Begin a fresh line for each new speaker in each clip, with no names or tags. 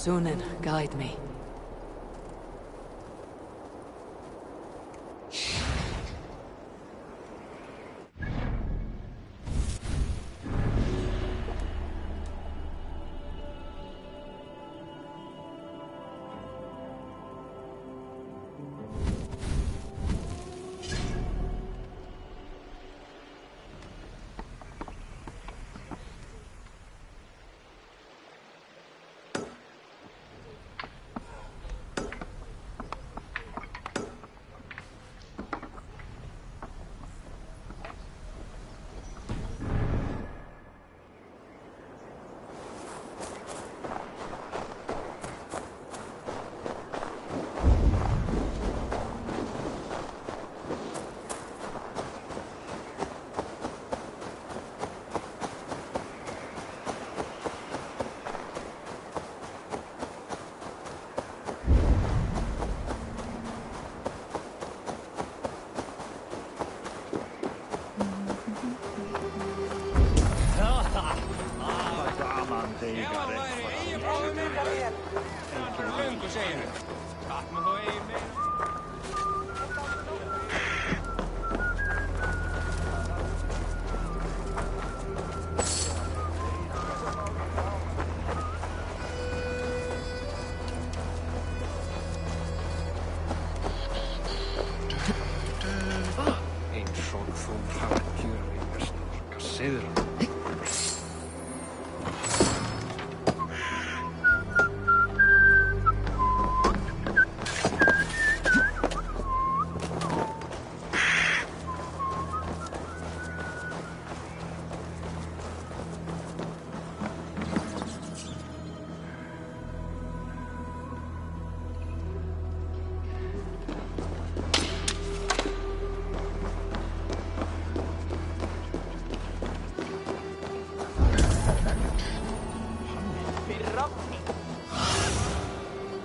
Sunan, guide me.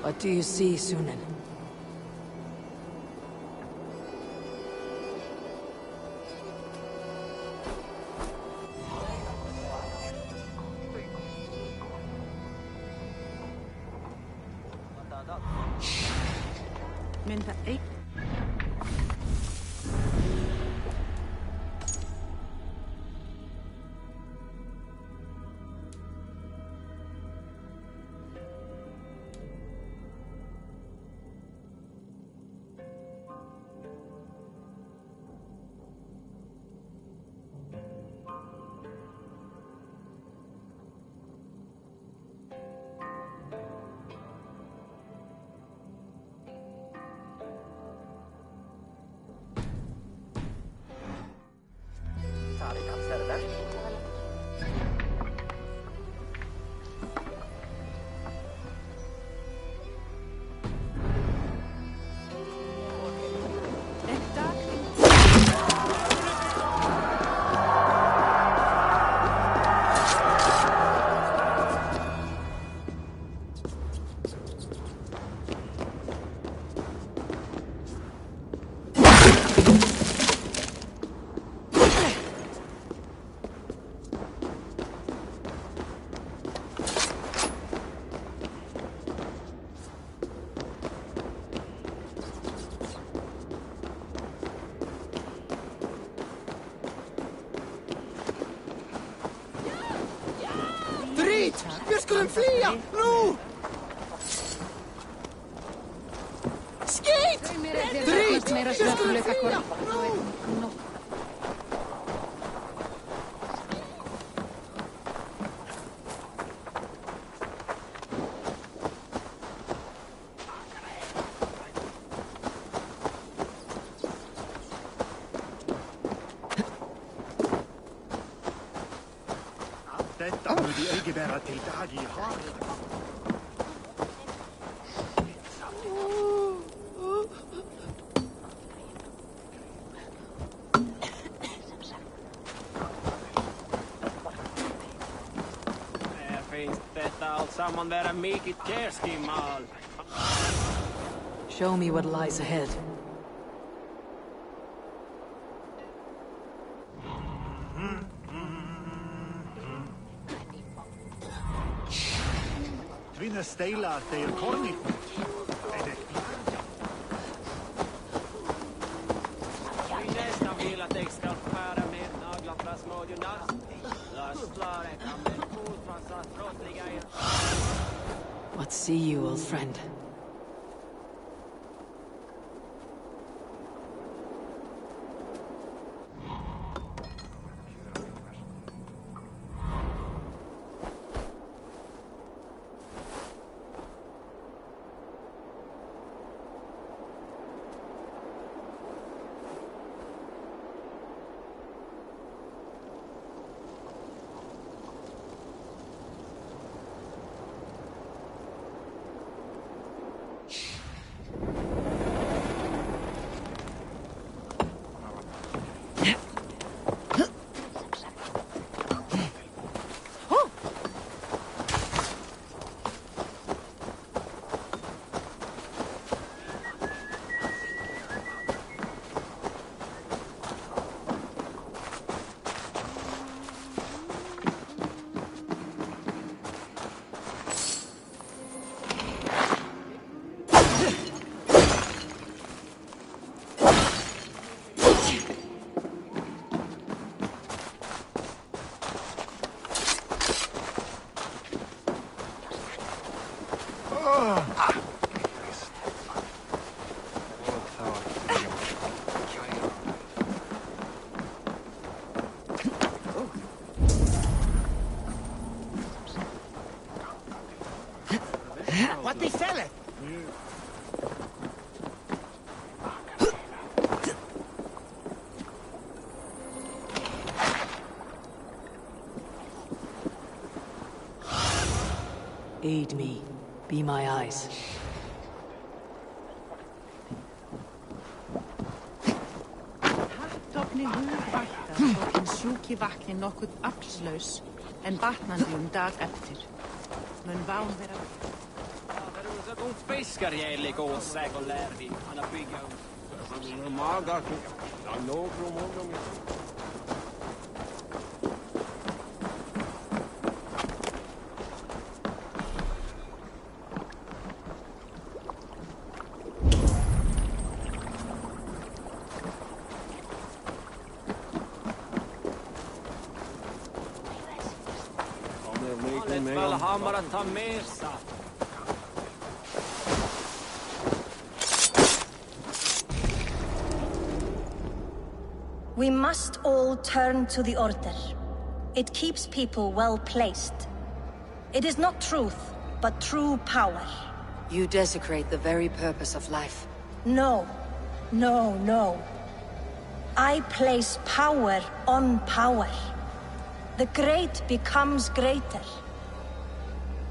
What do you see, Sunan?
Jag skulle flia! Nu! Skit! Drit! Jag skulle flia! Nu!
Detta borde ej vara till dag i havet.
Finns detta alltsamman vara mycket kerskimal?
Show me what lies ahead.
Dina stela teir kornit.
Vi nästan vill att jag ska skära med naglar för smådjurna. Lösslare kan bli fortfarande trottliga igen.
What see you, old friend?
What they sell it?
Aid me. Be my eyes.
Kartofni hugvaktar og hinn sjúki vakni nokkuð aflslaus en batnandi dag eftir. Mun ván vera...
Se kun fiskarjäli koossa, kun lärvi aina bygga ut. Maagakin. Ja några månader. Valhalla ta med sig.
We must all turn to the Order. It keeps people well placed. It is not truth, but true power.
You desecrate the very purpose of life.
No, no, no. I place power on power. The great becomes greater.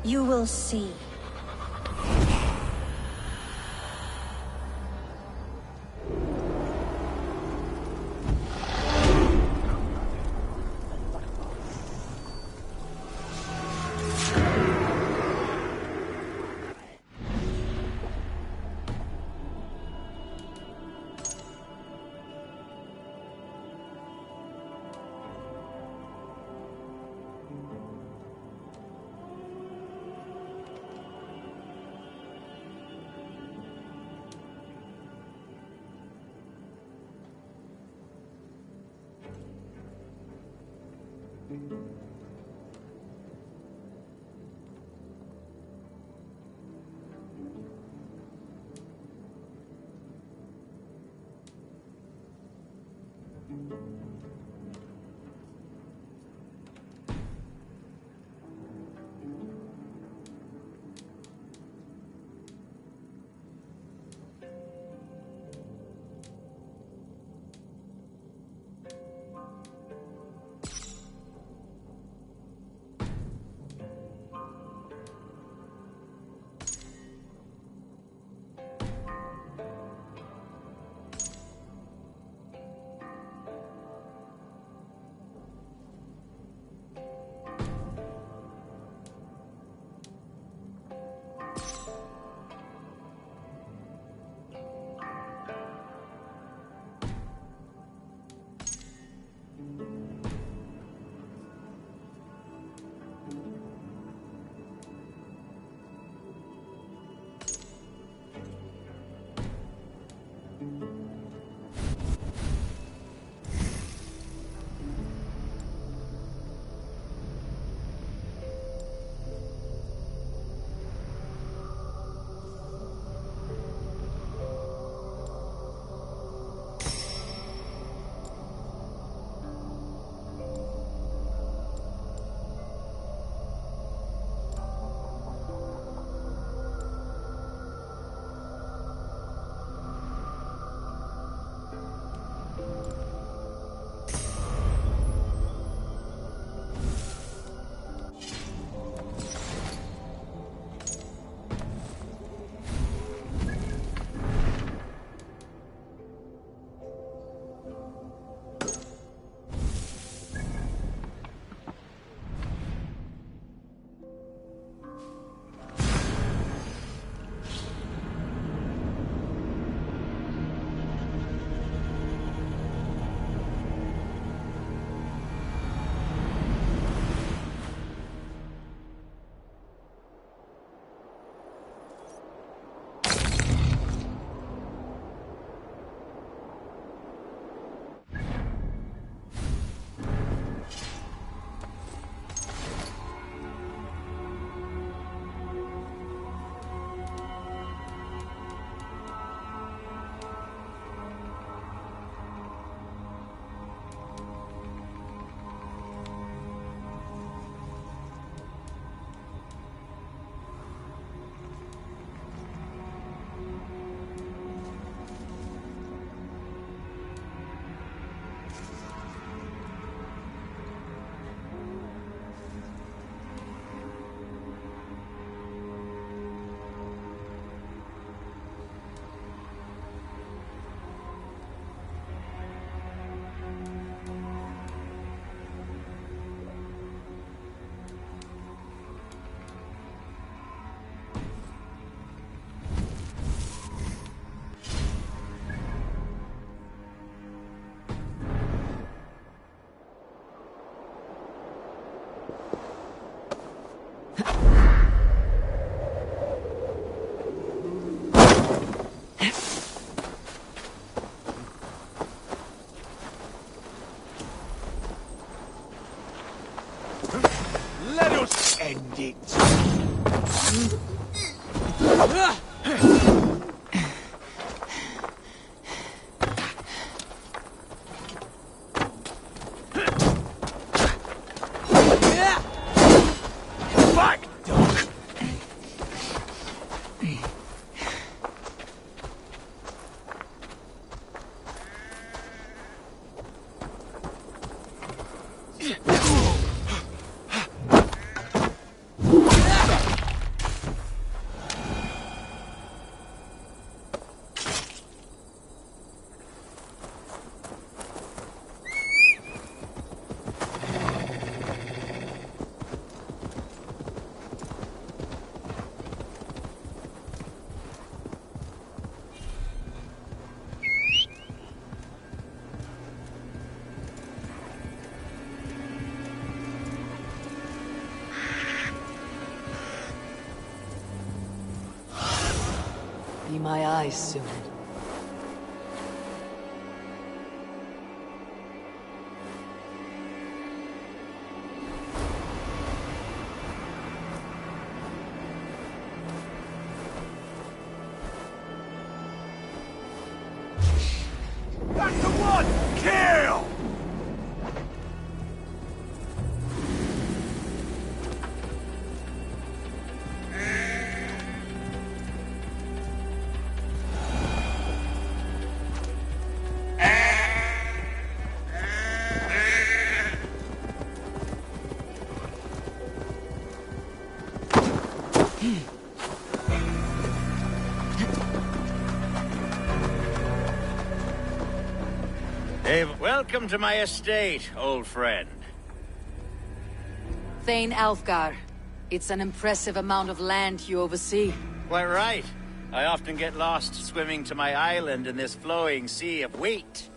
You will see.
End it. Back, dog.
Be my eyes soon.
Back to one! Kill!
Hey, welcome to my estate, old friend.
Thane Alfgar. It's an impressive amount of land you oversee.
Quite right. I often get lost swimming to my island in this flowing sea of wheat.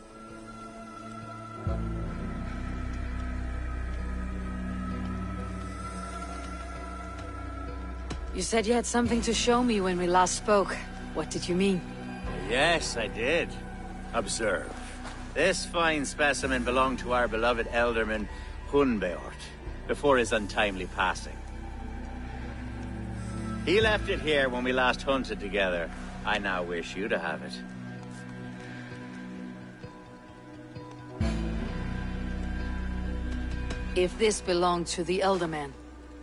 You said you had something to show me when we last spoke. What did you mean?
Yes, I did. Observe. This fine specimen belonged to our beloved elderman, Hunbeort, before his untimely passing. He left it here when we last hunted together. I now wish you to have it.
If this belonged to the Elderman,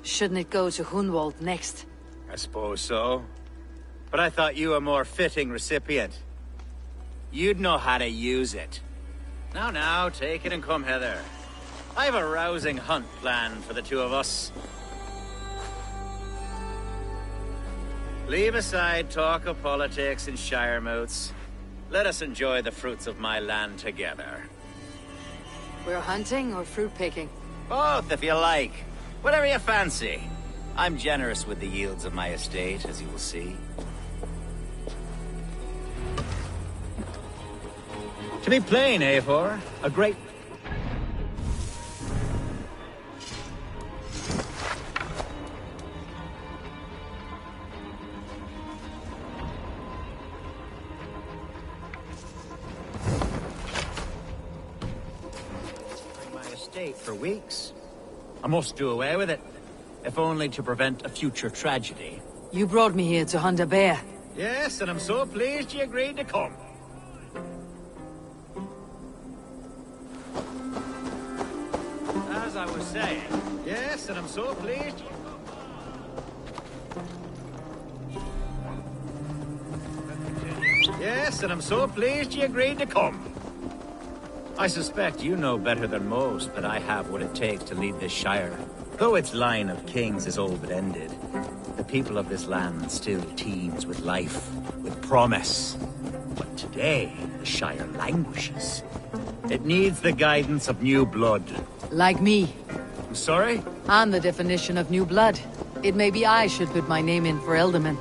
shouldn't it go to Hunwald next?
I suppose so. But I thought you a more fitting recipient. You'd know how to use it. Now, take it and come hither. I've a rousing hunt planned for the two of us. Leave aside talk of politics and shire moots. Let us enjoy the fruits of my land together.
We're hunting or fruit picking?
Both, if you like. Whatever you fancy. I'm generous with the yields of my estate, as you will see. To be plain, Eivor, a great... my estate for weeks. I must do away with it, if only to prevent a future tragedy.
You brought me here to hunt a bear.
Yes, and I'm so pleased you agreed to come. As I was saying, yes, and I'm so pleased. Yes, and I'm so pleased you agreed to come. I suspect you know better than most that I have what it takes to lead this shire. Though its line of kings is all but ended, the people of this land still teems with life, with promise. But today, the shire languishes. It needs the guidance of new blood.
Like me.
I'm sorry?
I'm the definition of new blood. It may be I should put my name in for Elderman.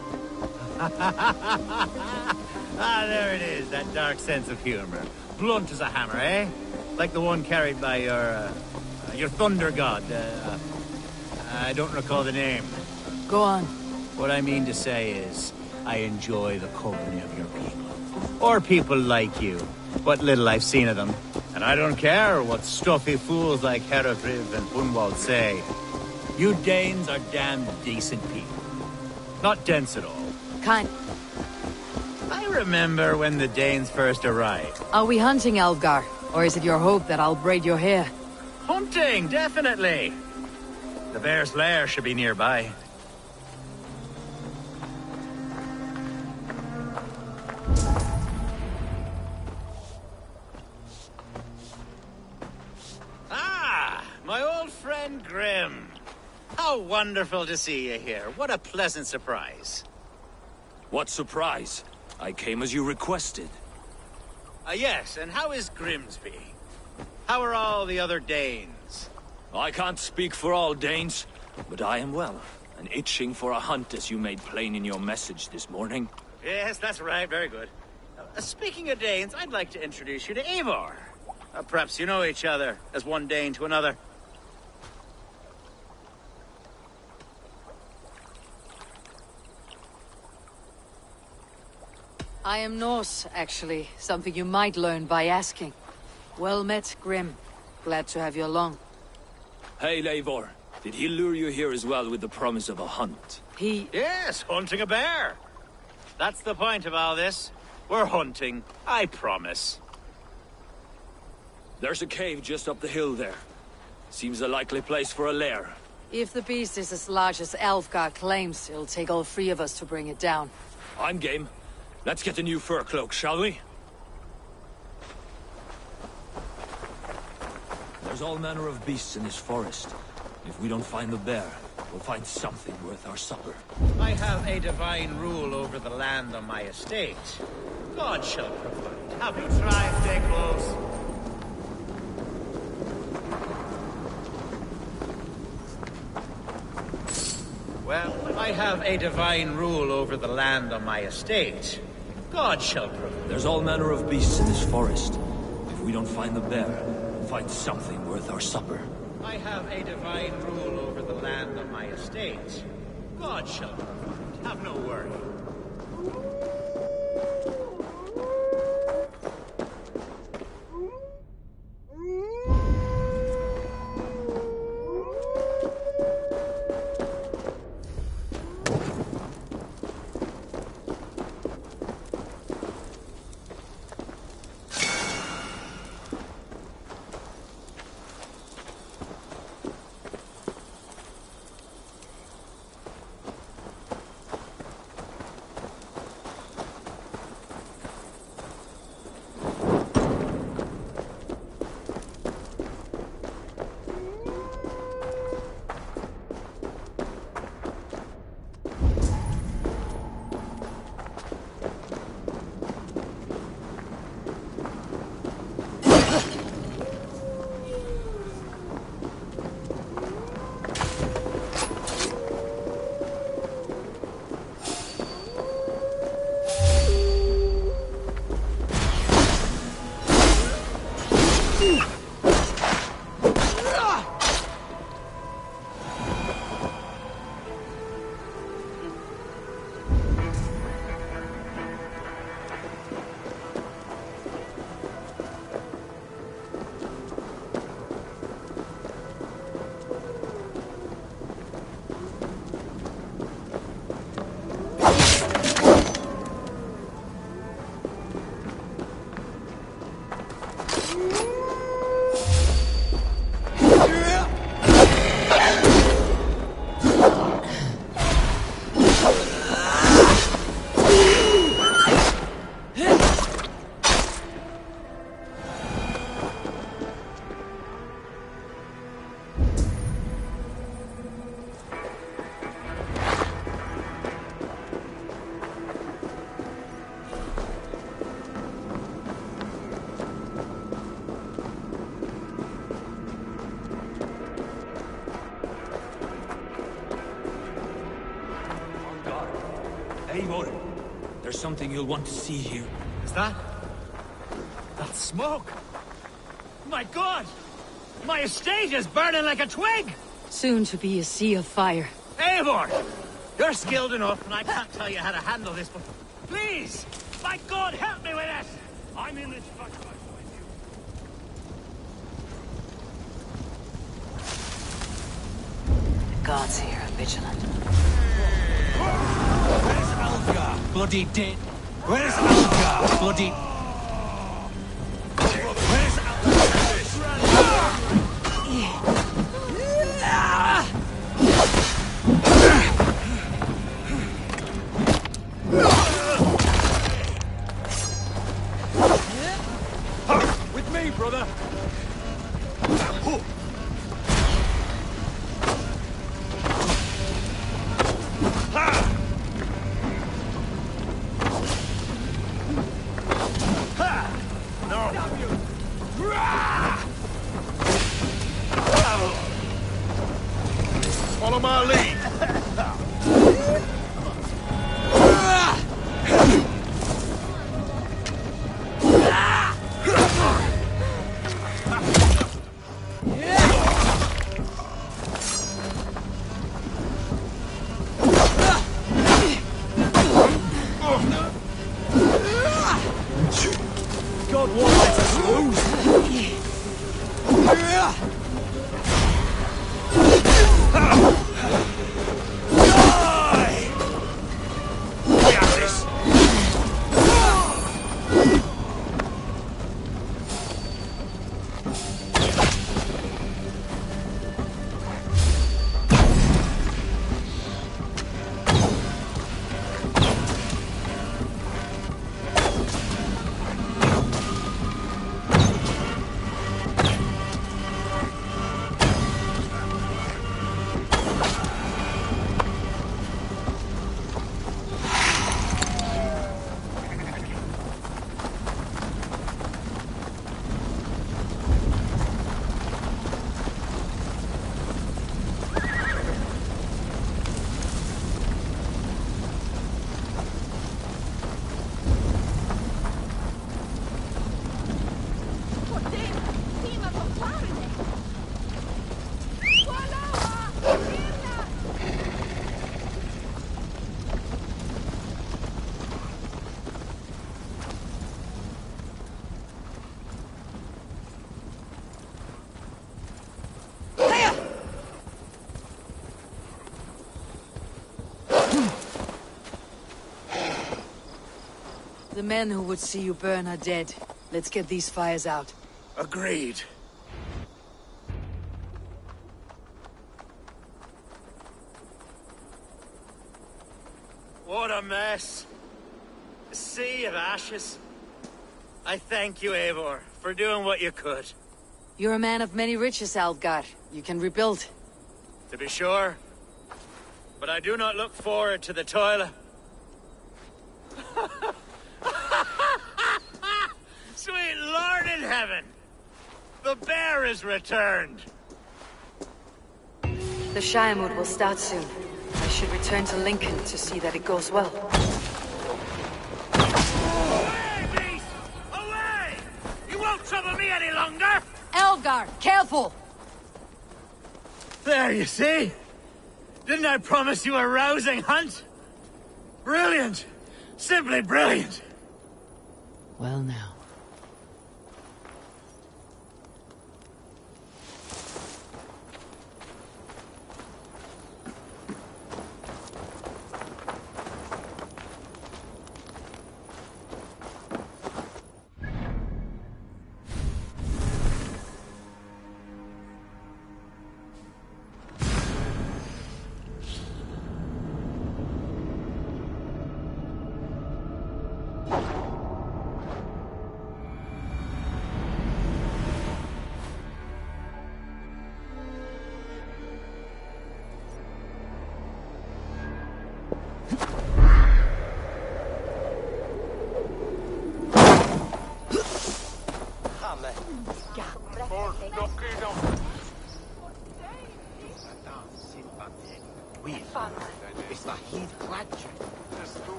Ah, there it is, that dark sense of humor. Blunt as a hammer, eh? Like the one carried by your thunder god. I don't recall the name.
Go on.
What I mean to say is, I enjoy the company of your people. Or people like you. What little I've seen of them. And I don't care what stuffy fools like Herefriv and Hunwald say. You Danes are damned decent people. Not dense at all.
Kind.
I remember when the Danes first arrived.
Are we hunting Alfgar? Or is it your hope that I'll braid your hair?
Hunting, definitely. The bear's lair should be nearby. Ah, my old friend Grim. How wonderful to see you here. What a pleasant surprise.
What surprise? I came as you requested.
Yes, and how is Grimsby? How are all the other Danes?
I can't speak for all Danes, but I am well, and itching for a hunt as you made plain in your message this morning.
Yes, that's right. Very good. Speaking of Danes, I'd like to introduce you to Eivor. Perhaps you know each other, as one Dane to another.
I am Norse, actually. Something you might learn by asking. Well met, Grim. Glad to have you along.
Hey, Eivor. Did he lure you here as well with the promise of a hunt?
Yes, hunting a bear. That's the point of all this. We're hunting, I promise.
There's a cave just up the hill there. Seems a likely place for a lair.
If the beast is as large as Alfgar claims, it'll take all three of us to bring it down.
I'm game. Let's get a new fur cloak, shall we? There's all manner of beasts in this forest. If we don't find the bear, we'll find something worth our supper.
I have a divine rule over the land on my estate. God shall provide. Have you tried, stay close? Well, I have a divine rule over the land on my estate. God shall provide.
There's all manner of beasts in this forest. If we don't find the bear, we'll find something worth our supper.
I have a divine rule over the land on my estate. God shall provide. Have no worry.
Eivor, there's something you'll want to see here.
Is that? That's smoke! My God! My estate is burning like a twig!
Soon to be a sea of fire.
Eivor! You're skilled enough, and I can't tell you how to handle this, but please! My God, help me with this! I'm in this fight with you.
guards here are vigilant.
Where's Algar? Bloody dead. Where's Algar? Bloody... Where's
With me, brother!
Follow my lead.
God won't let us lose!
We have this.
The men who would see you burn are dead. Let's get these fires out.
Agreed.
What a mess. A sea of ashes. I thank you, Eivor, for doing what you could.
You're a man of many riches, Algar. You can rebuild.
To be sure. But I do not look forward to the toil. Sweet Lord in heaven! The bear is returned!
The Shiremood will start soon. I should return to Lincoln to see that it goes well.
Away, beast! Away! You won't trouble me any longer!
Elgar, careful!
There, you see? Didn't I promise you a rousing hunt? Brilliant! Simply brilliant!
Well now.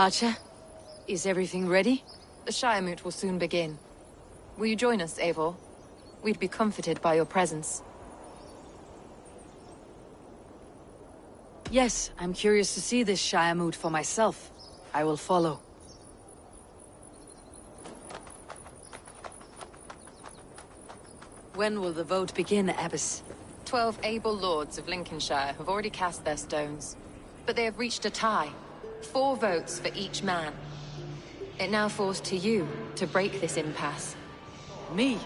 Archer, is everything ready?
The Shiremoot will soon begin. Will you join us, Eivor? We'd be comforted by your presence.
Yes, I'm curious to see this Shiremoot for myself. I will follow. When will the vote begin, Abbess?
12 able lords of Lincolnshire have already cast their stones. But they have reached a tie. 4 votes for each man. It now falls to you to break this impasse.
Me?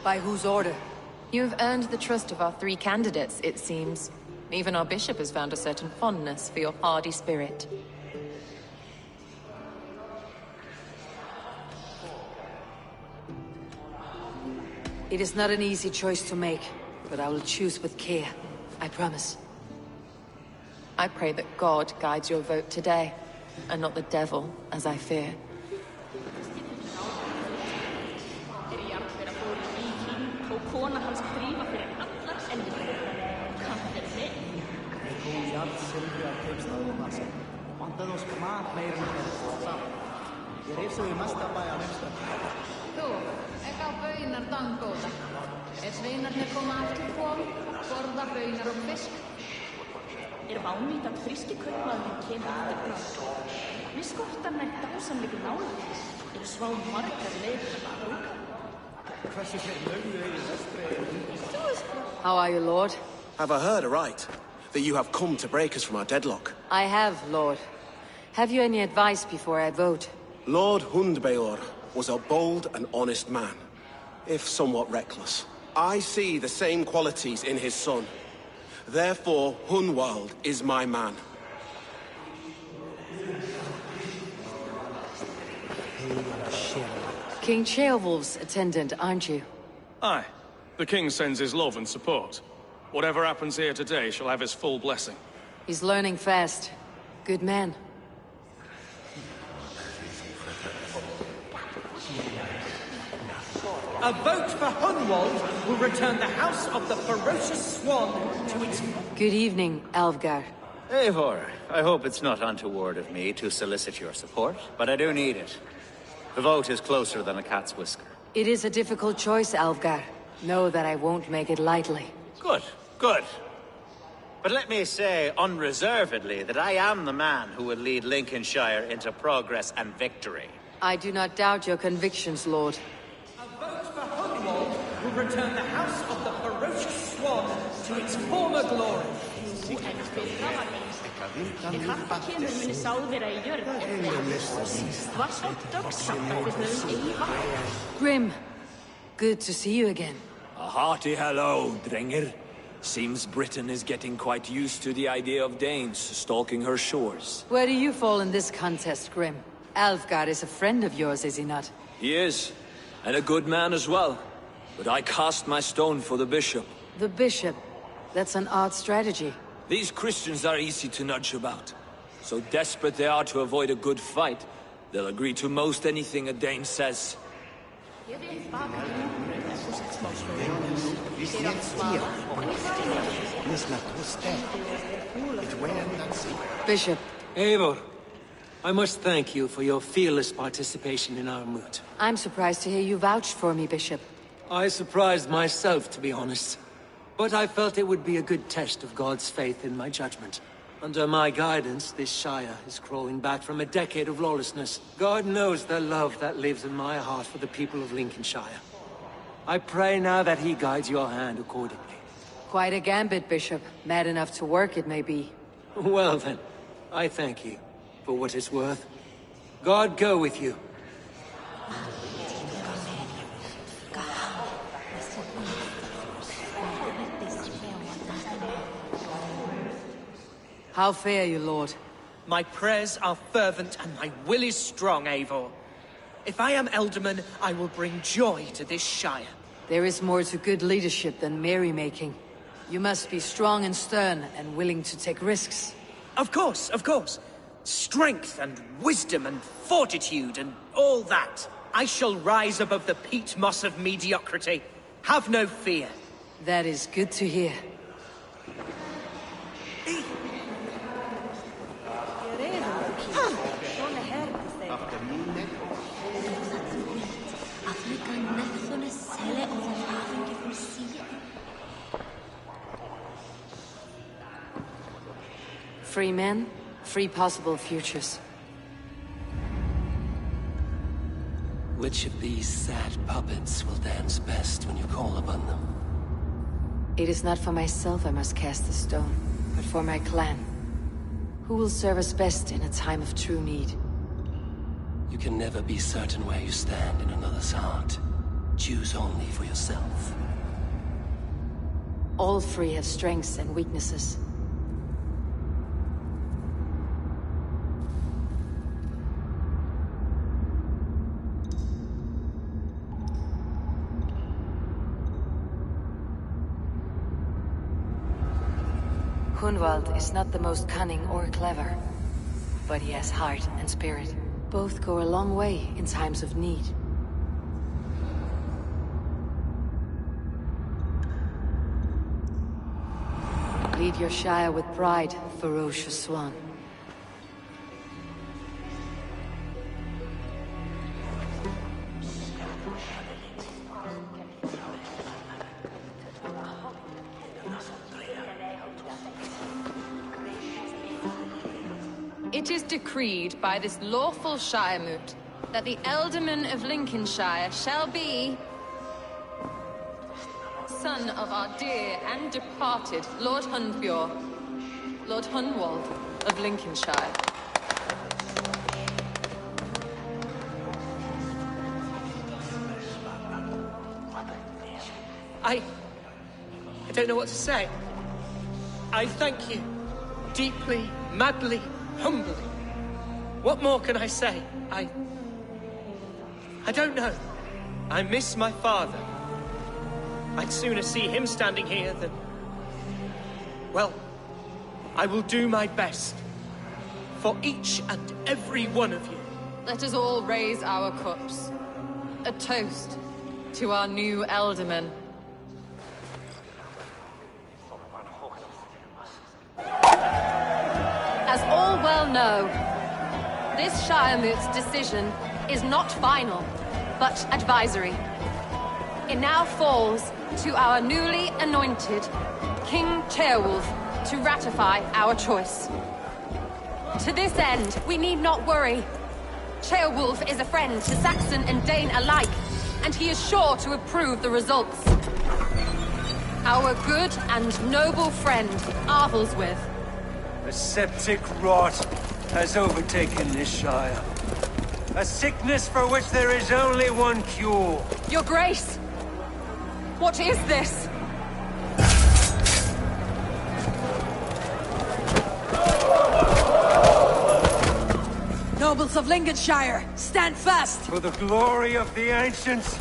By whose order?
You have earned the trust of our 3 candidates, it seems. Even our bishop has found a certain fondness for your hardy spirit.
It is not an easy choice to make, but I will choose with care. I promise.
I pray that God guides your vote today, and not the devil, as I fear.
Þú, ekki á baunar dangóða. Sveinarnir koma aftur kom, borða baunar og fisk.
Vánýtt að fríski kaupmaðurinn kemur aftur brátt. Mér skortar nær dásamlegur nálægis. Svá margar leiðir að brúka.
How are you, Lord?
Have I heard aright? That you have come to break us from our deadlock?
I have, Lord. Have you any advice before I vote?
Lord Hundbaelor was a bold and honest man, if somewhat reckless. I see the same qualities in his son. Therefore, Hunwald is my man.
King Ceolwulf's attendant, aren't you?
Aye. The king sends his love and support. Whatever happens here today shall have his full blessing.
He's learning fast. Good man.
A vote for Hunwald will return the House of the Ferocious Swan to its...
Good evening, Alvgar.
Eivor, I hope it's not untoward of me to solicit your support, but I do need it. The vote is closer than a cat's whisker.
It is a difficult choice, Alvgar. Know that I won't make it lightly.
Good, good. But let me say unreservedly that I am the man who will lead Lincolnshire into progress and victory.
I do not doubt your convictions, Lord.
A vote for Hunwald will return the House of the Ferocious Swan to its former glory.
Kemur muni sáðvera í jörð. Var svo dögsamt að við höfum eigi
Grim, good to see you again.
A hearty hello, Drenger. Seems Britain is getting quite used to the idea of Danes stalking her shores.
Where do you fall in this contest, Grim? Alvgar is a friend of yours, is he not?
He is, and a good man as well. But I cast my stone for the bishop.
The bishop? That's an odd strategy.
These Christians are easy to nudge about. So desperate they are to avoid a good fight, they'll agree to most anything a Dane says.
Bishop.
Eivor, I must thank you for your fearless participation in our moot.
I'm surprised to hear you vouched for me, Bishop.
I surprised myself, to be honest. But I felt it would be a good test of God's faith in my judgment. Under my guidance, this Shire is crawling back from a decade of lawlessness. God knows the love that lives in my heart for the people of Lincolnshire. I pray now that he guides your hand accordingly.
Quite a gambit, Bishop. Mad enough to work, it may be.
Well then, I thank you for what it's worth. God go with you.
How fare you, Lord?
My prayers are fervent and my will is strong, Eivor. If I am Elderman, I will bring joy to this Shire.
There is more to good leadership than merrymaking. You must be strong and stern and willing to take risks.
Of course, of course. Strength and wisdom and fortitude and all that. I shall rise above the peat moss of mediocrity. Have no fear.
That is good to hear. Free men, free possible futures.
Which of these sad puppets will dance best when you call upon them?
It is not for myself I must cast the stone, but for my clan. Who will serve us best in a time of true need?
You can never be certain where you stand in another's heart. Choose only for yourself.
All three have strengths and weaknesses. Hunwald is not the most cunning or clever, but he has heart and spirit. Both go a long way in times of need. Lead your Shire with pride, ferocious swan. It is decreed by this lawful Shiremoot that the Ealdorman of Lincolnshire shall be son of our dear and departed Lord Hundbjorn, Lord Hunwald of Lincolnshire.
I don't know what to say. I thank you. Deeply, madly, humbly. What more can I say? I don't know. I miss my father. I'd sooner see him standing here than... Well, I will do my best. For each and every one of you.
Let us all raise our cups. A toast to our new Ealdorman. As all well know, this Shiremoot's decision is not final, but advisory. It now falls to our newly anointed King Ceolwulf to ratify our choice. To this end, we need not worry. Ceolwulf is a friend to Saxon and Dane alike, and he is sure to approve the results. Our good and noble friend, Arthelswith.
A septic rot has overtaken this Shire. A sickness for which there is only one cure.
Your Grace! What is this?
Nobles of Lincolnshire, stand fast!
For the glory of the ancients,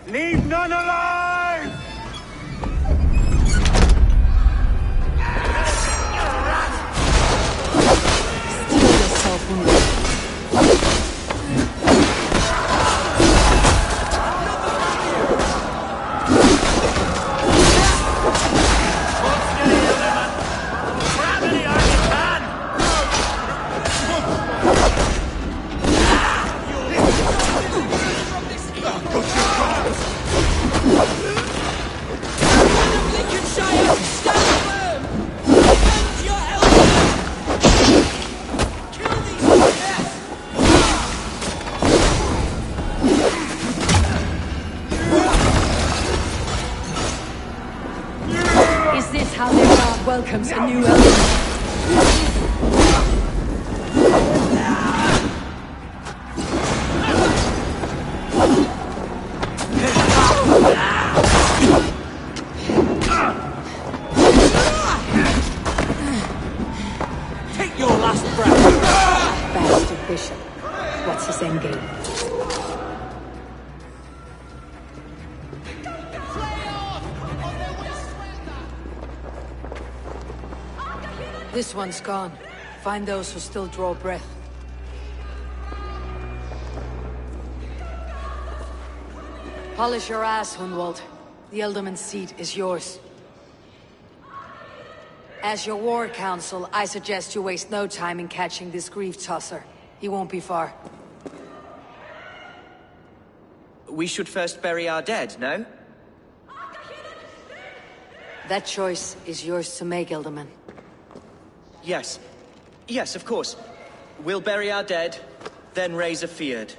leave none alive!
Steel yourself, Wilk. Welcomes a new element.
Take your last breath!
Bastard Bishop. What's his endgame? This one's gone. Find those who still draw breath. Polish your ass, Hunwald. The Ealdorman's seat is yours. As your war council, I suggest you waste no time in catching this grief-tosser. He won't be far.
We should first bury our dead, no?
That choice is yours to make, Ealdorman.
Yes. Yes, of course. We'll bury our dead, then raise a feard.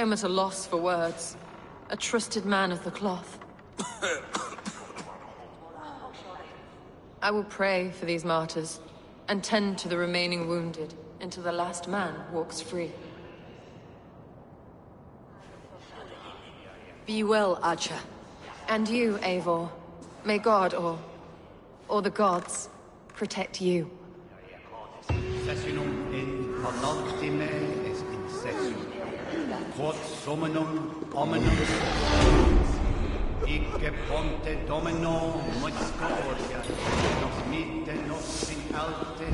am at a loss for words. A trusted man of the cloth. I will pray for these martyrs, and tend to the remaining wounded, until the last man walks free.
Be well, Archer.
And you, Eivor. May God, or the gods, protect you.
Sessionum in penultime est in session. Quod summum hominum Icke ponte domino misericordia, nos mite nos in alte.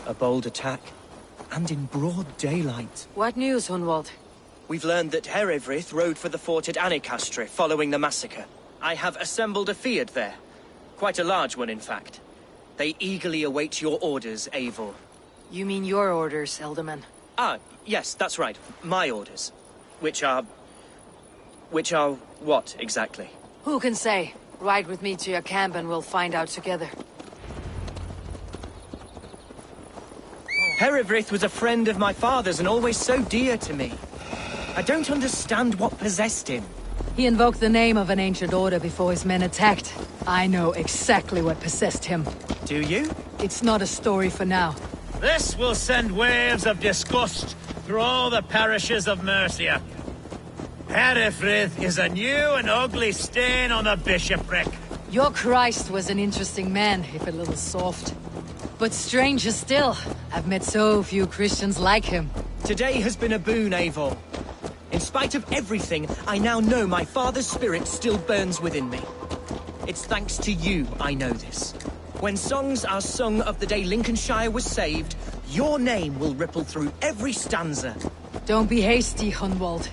A bold attack, and in broad daylight.
What news, Hunwald?
We've learned that Herewrith rode for the fort at Annikastre following the massacre. I have assembled a field there. Quite a large one, in fact. They eagerly await your orders, Eivor.
You mean your orders, Elderman?
Ah, yes, that's right. My orders. Which are what, exactly?
Who can say? Ride with me to your camp and we'll find out together.
Herewrith was a friend of my father's and always so dear to me. I don't understand what possessed him.
He invoked the name of an ancient order before his men attacked. I know exactly what possessed him.
Do you?
It's not a story for now.
This will send waves of disgust through all the parishes of Mercia. Herewrith is a new and ugly stain on the bishopric.
Your Christ was an interesting man, if a little soft. But stranger still, I've met so few Christians like him.
Today has been a boon, Eivor. In spite of everything, I now know my father's spirit still burns within me. It's thanks to you I know this. When songs are sung of the day Lincolnshire was saved, your name will ripple through every stanza.
Don't be hasty, Hunwald.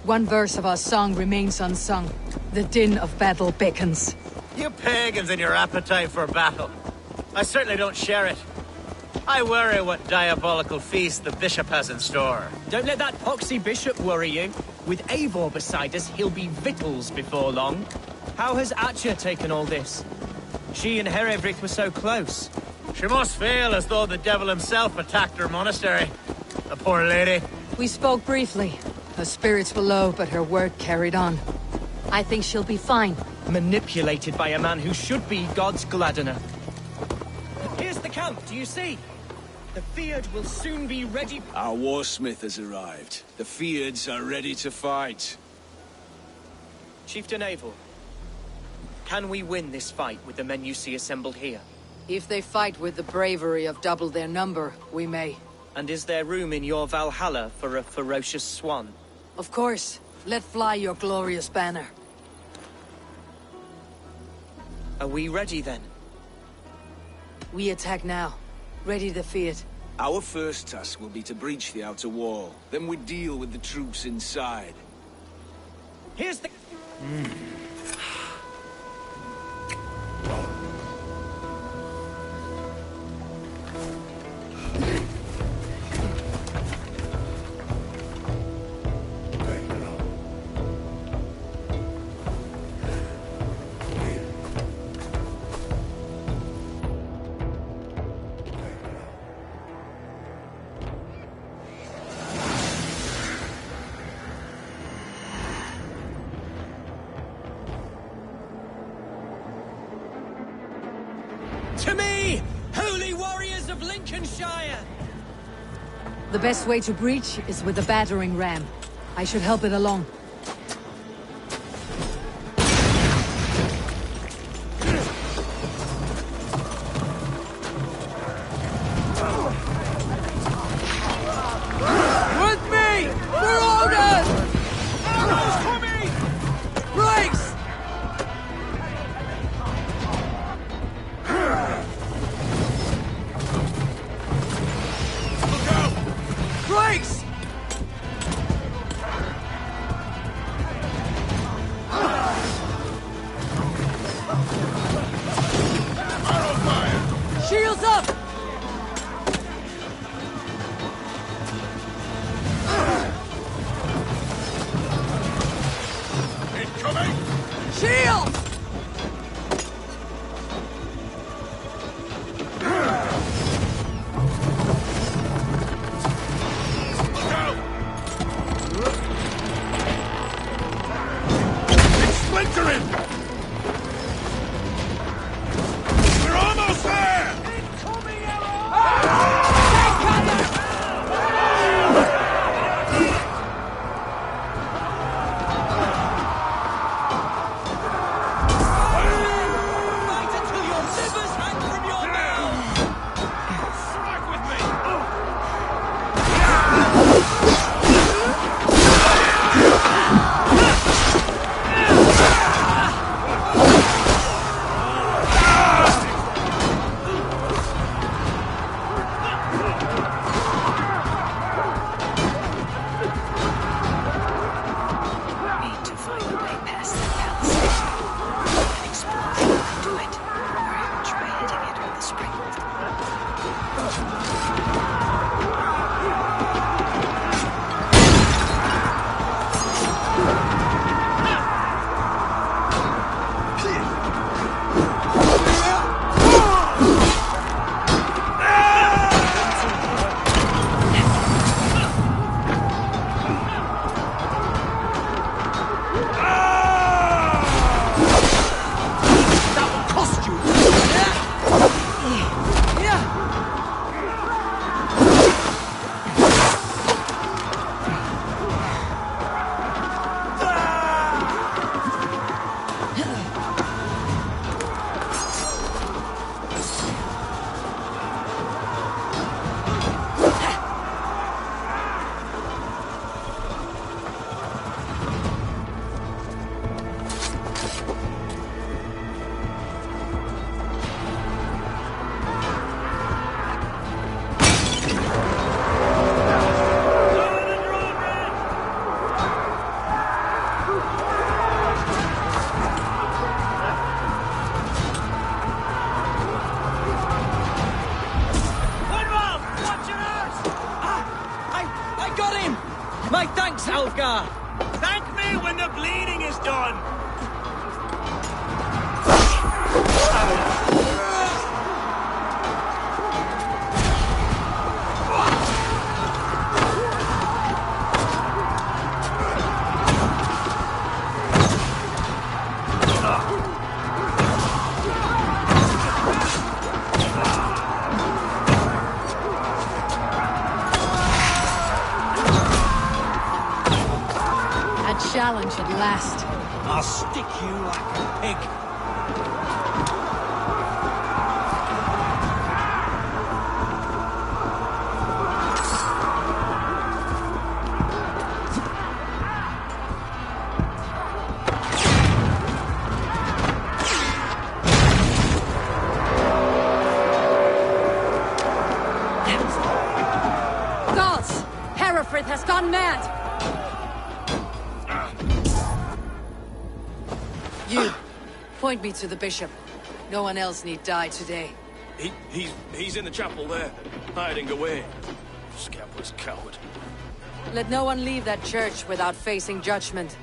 One verse of our song remains unsung. The din of battle beckons.
You pagans and your appetite for battle. I certainly don't share it. I worry what diabolical feast the bishop has in store.
Don't let that poxy bishop worry you. With Eivor beside us, he'll be victuals before long. How has Atcha taken all this? She and Herewrith were so close.
She must feel as though the devil himself attacked her monastery. The poor lady.
We spoke briefly. Her spirits were low, but her word carried on. I think she'll be fine.
Manipulated by a man who should be God's gladdener. Here's the camp, do you see? The Fyrd will soon be ready.
Our warsmith has arrived. The Fyrds are ready to fight.
Chieftain Eivor, can we win this fight with the men you see assembled here?
If they fight with the bravery of double their number, we may.
And is there room in your Valhalla for a ferocious swan?
Of course. Let fly your glorious banner.
Are we ready then?
We attack now. Ready the Fyrd.
Our first task will be to breach the outer wall. Then we deal with the troops inside.
Here's the... To me, holy warriors of Lincolnshire!
The best way to breach is with a battering ram. I should help it along.
With me! For orders! Arrows coming! Brakes! Look out! Brakes! Arrow fire!
Shields up!
Incoming! Shields! Look out! It's splintering! We're almost there! Incoming!
the spring.
My thanks, Alfgar!
Thank me when the bleeding is done!
Challenge at last.
I'll stick you like a pig.
Gods! Hereford has gone mad! You, point me to the bishop. No one else need die today.
He's in the chapel there, hiding away. Scapless coward.
Let no one leave that church without facing judgment.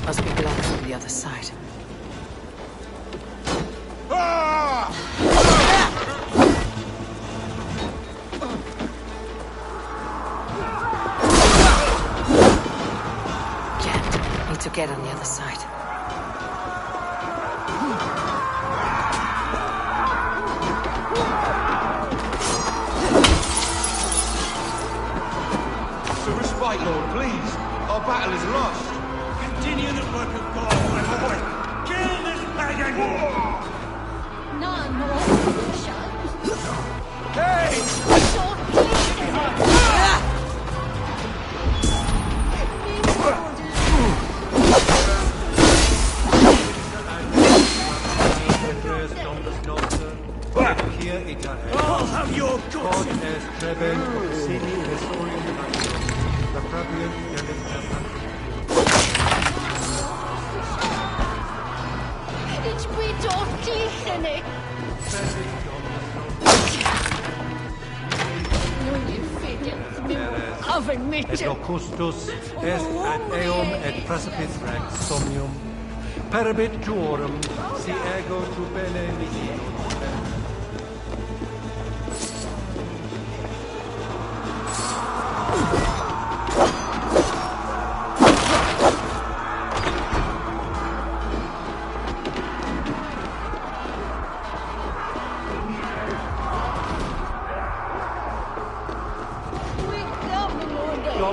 Must be blocked from the other side. Can't. Need to get on the other side.
To respite, Lord, please. Our battle is lost. Continue the work of God, my boy. Kill this pagan!
None more.
Hey!
I'll have your guts!
Ich bin doch die Henne.
Et locustus est ad eum et precipice rex somnium, perabit tuorum, si ego tu bene mihi.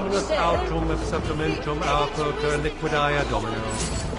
Dominus autum subdomentum alquer liquidae domino.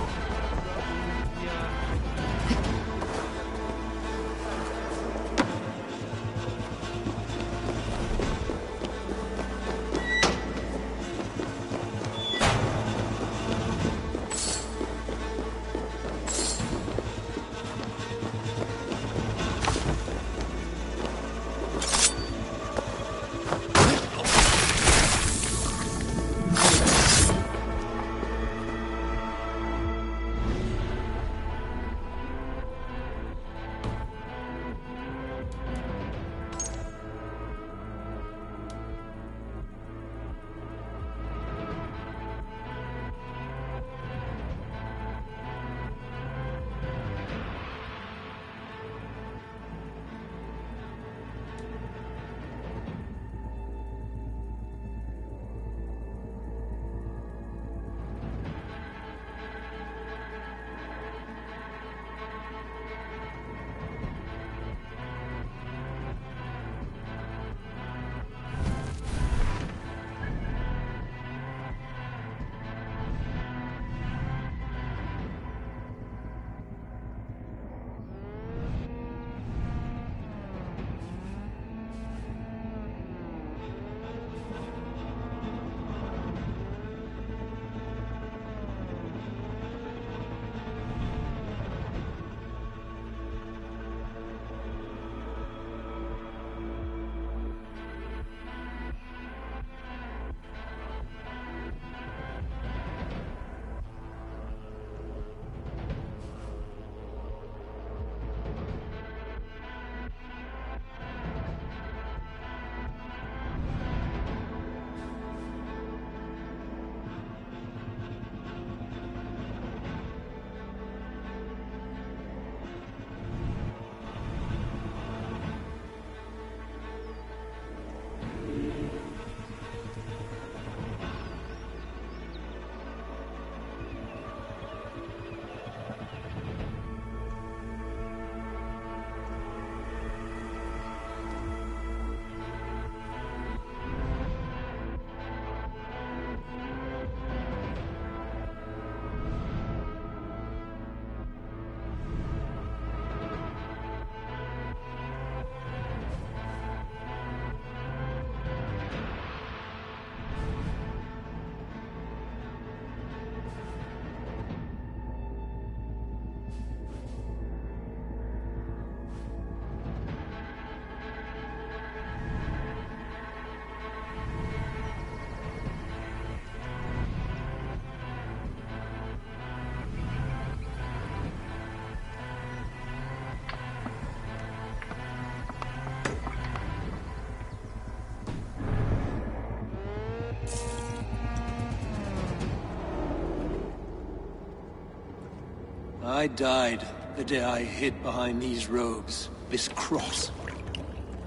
I died the day I hid behind these robes, this cross.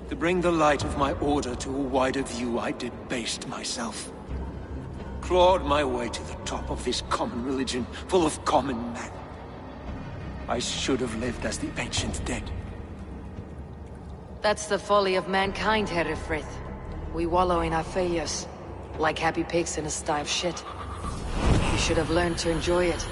To bring the light of my order to a wider view, I debased myself. Clawed my way to the top of this common religion, full of common men. I should have lived as the ancient dead.
That's the folly of mankind, Herefrith. We wallow in our failures, like happy pigs in a sty of shit. You should have learned to enjoy it.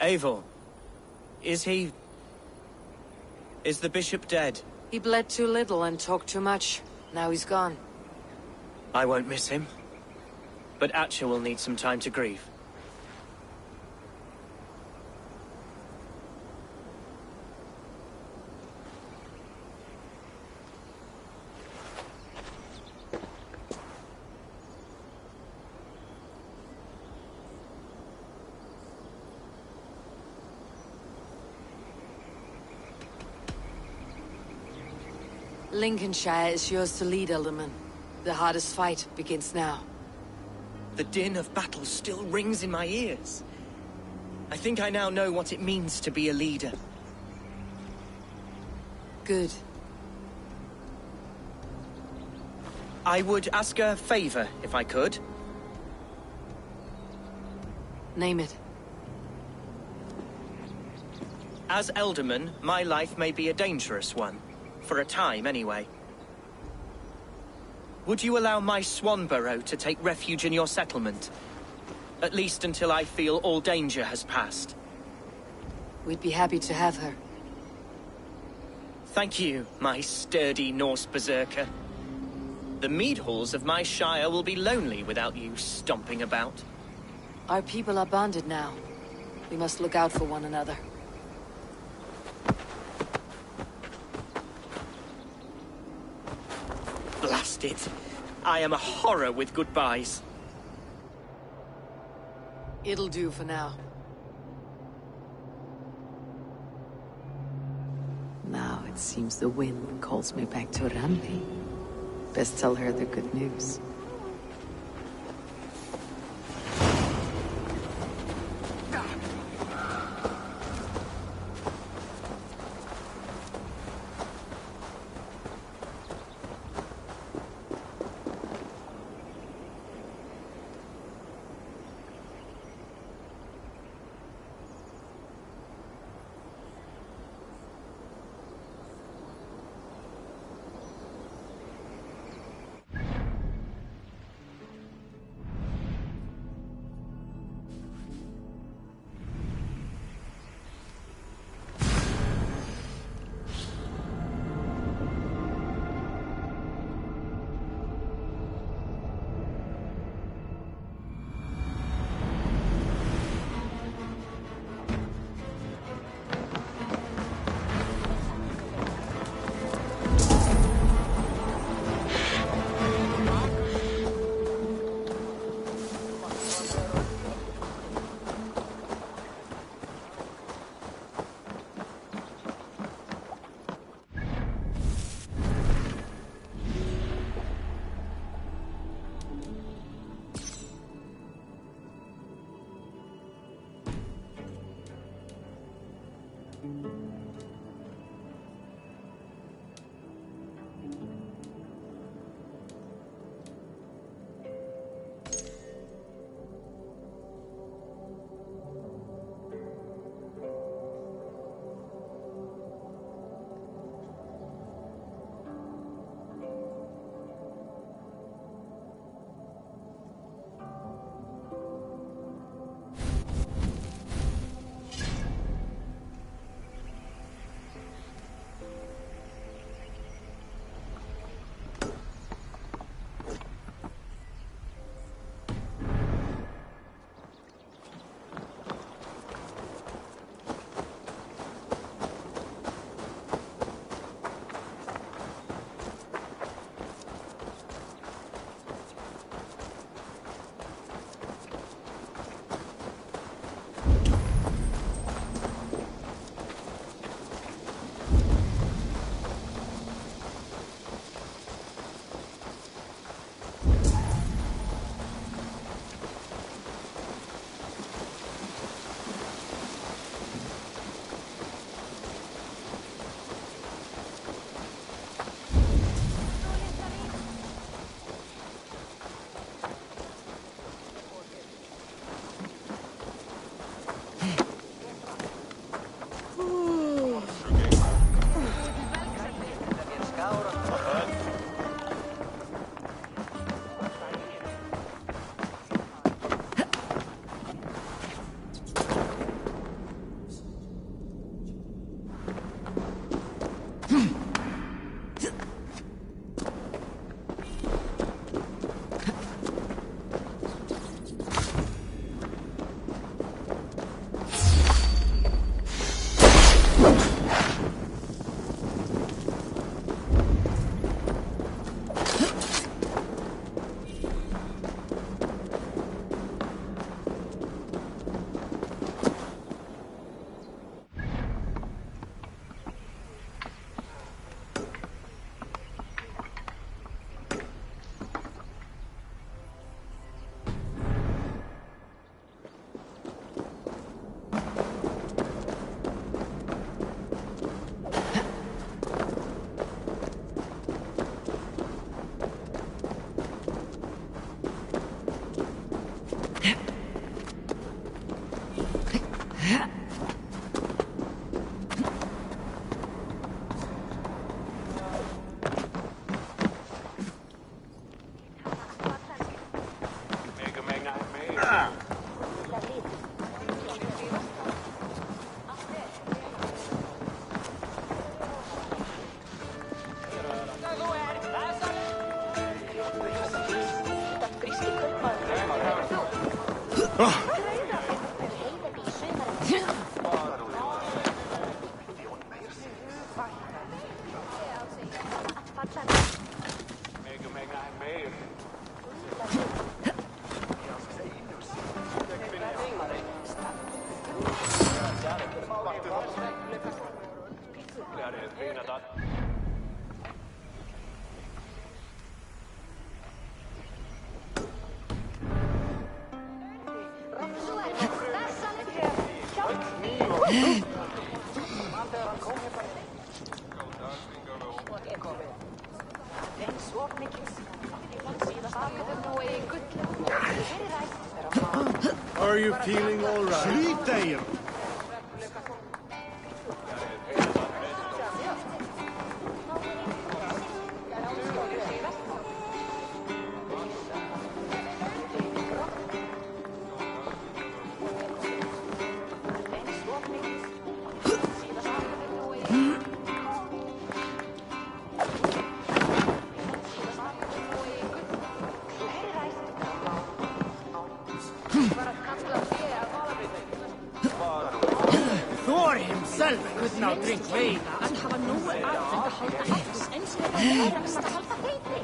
Eivor, is the bishop dead?
He bled too little and talked too much. Now he's gone.
I won't miss him. But Atcha will need some time to grieve.
Lincolnshire is yours to lead, Alderman. The hardest fight begins now.
The din of battle still rings in my ears. I think I now know what it means to be a leader.
Good.
I would ask a favor, if I could.
Name it.
As Elderman, my life may be a dangerous one. For a time, anyway. Would you allow my Swanborough to take refuge in your settlement? At least until I feel all danger has passed.
We'd be happy to have her.
Thank you, my sturdy Norse berserker. The mead halls of my shire will be lonely without you stomping about.
Our people are bonded now. We must look out for one another.
Blast it. I am a horror with goodbyes.
It'll do for now. Now it seems the wind calls me back to Randi. Best tell her the good news.
Are you feeling all right?
Sleep there!
Thor himself could not drink wine.
Að hafa nógu aðfeng að halda hals eins og það er að halda feiti.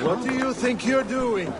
What do you think you're doing?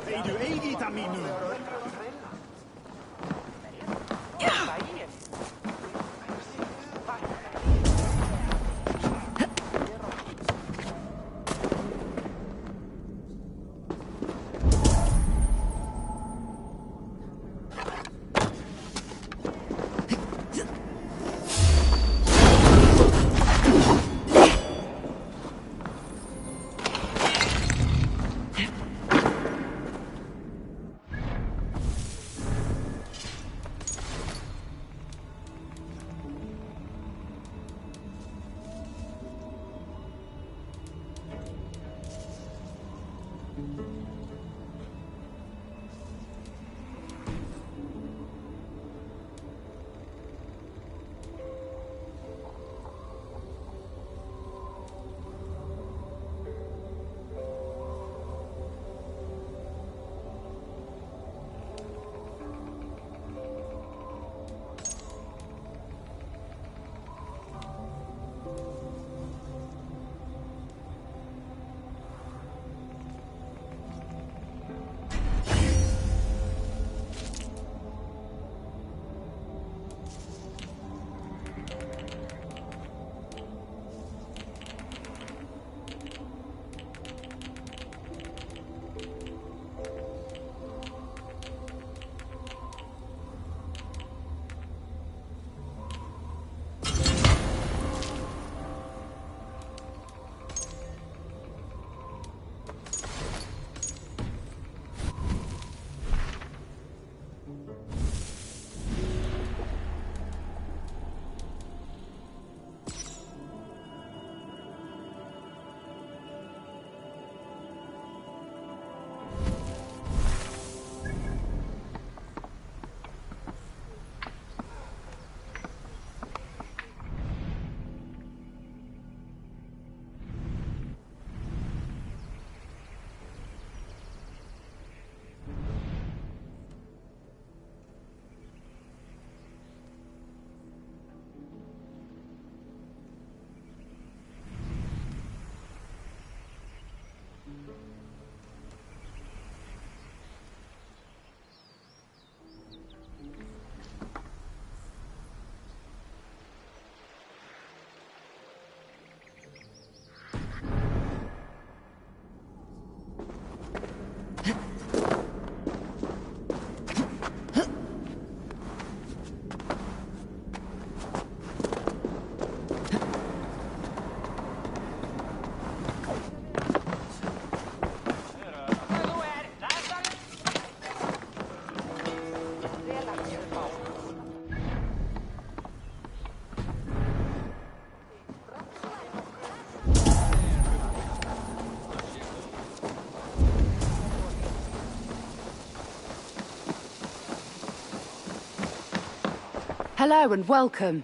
Hello and welcome.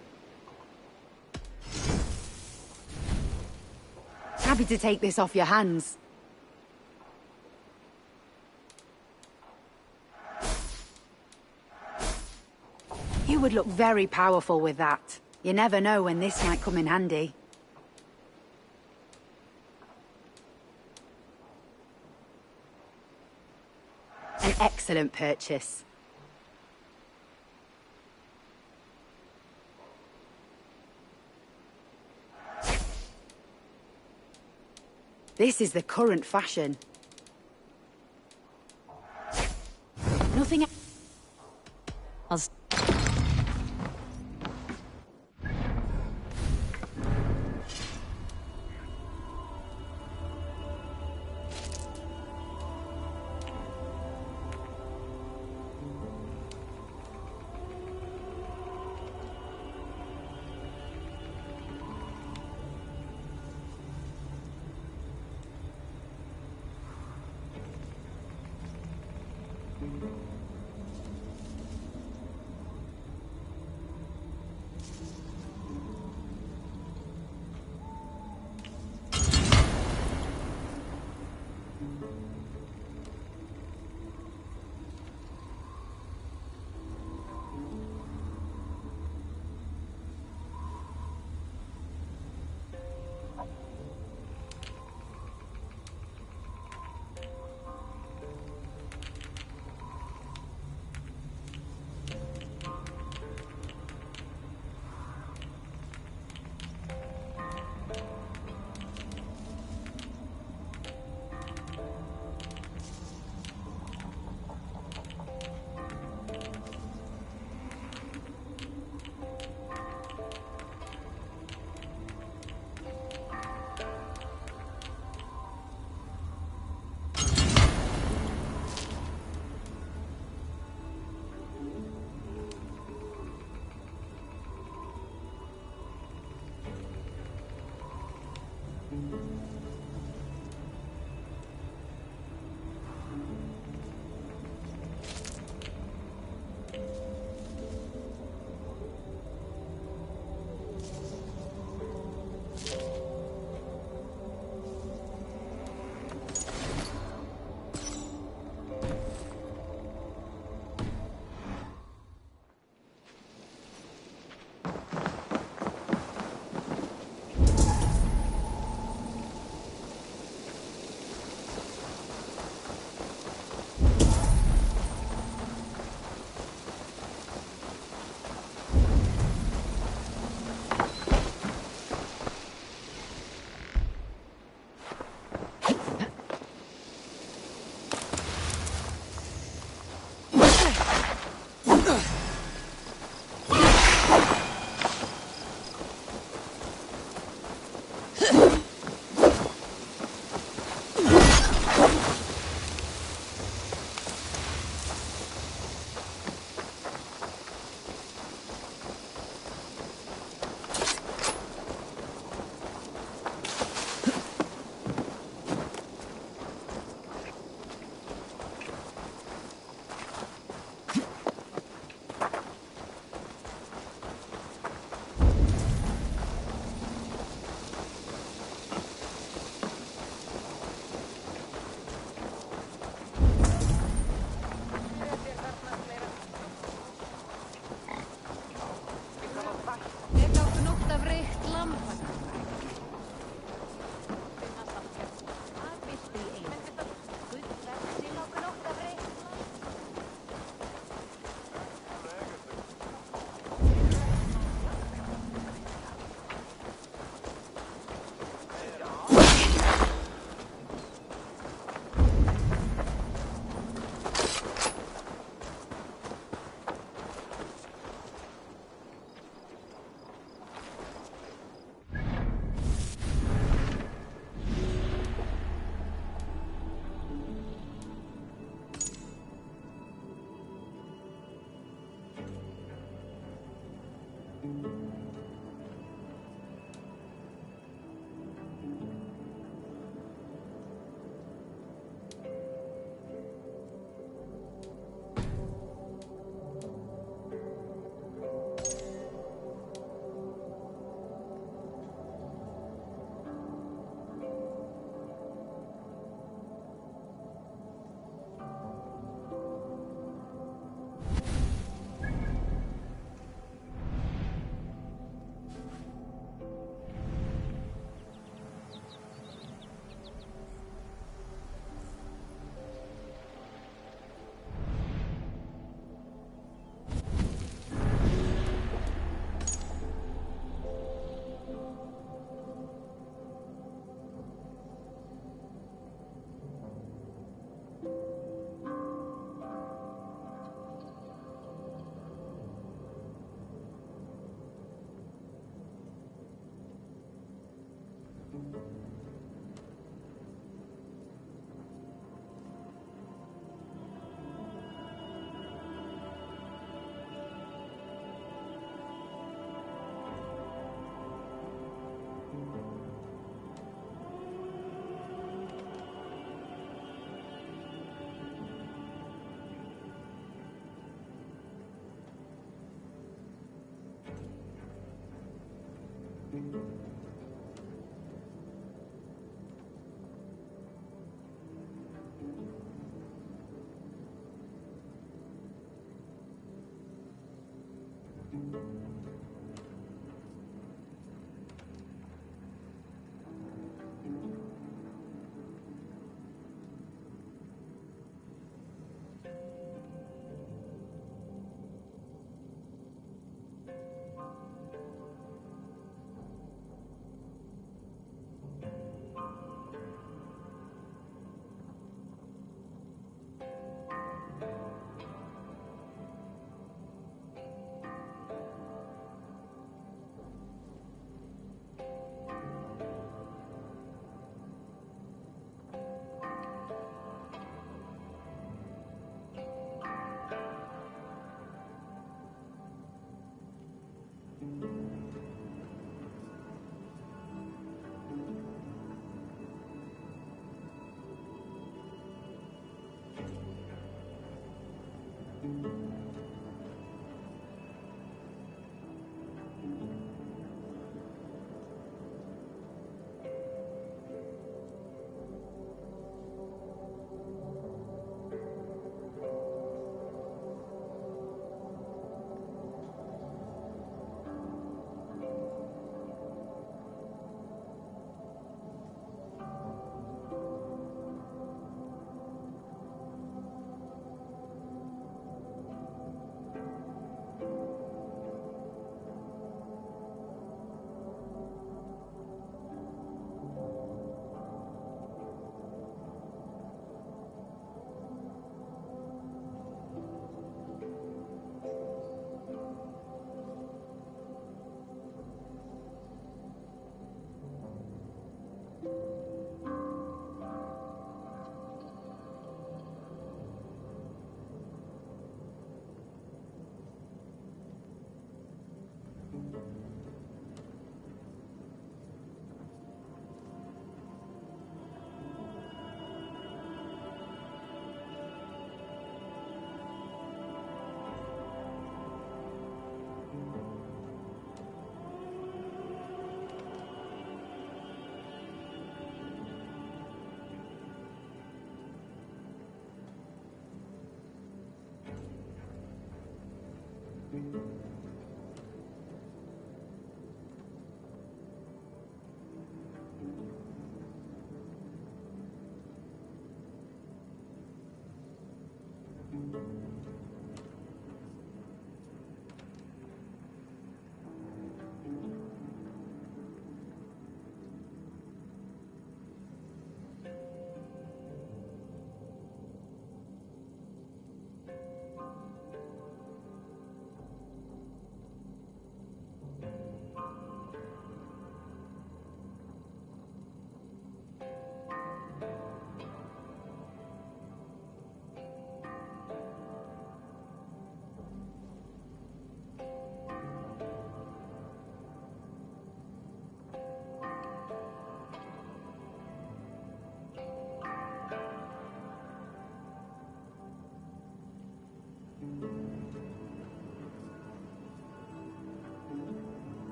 Happy to take this off your hands. You would look very powerful with that. You never know when this might come in handy. An excellent purchase. This is the current fashion. Nothing else.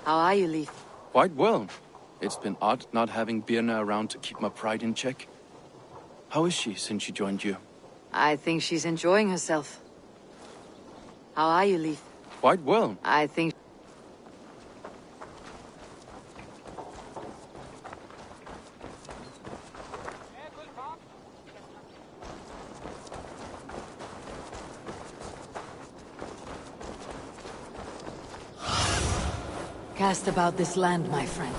How are you, Leif?
Quite well. It's been odd not having Birna around to keep my pride in check. How is she since she joined you?
I think she's enjoying herself. How are you, Leif?
Quite well.
I think... Cast about this land, my friend.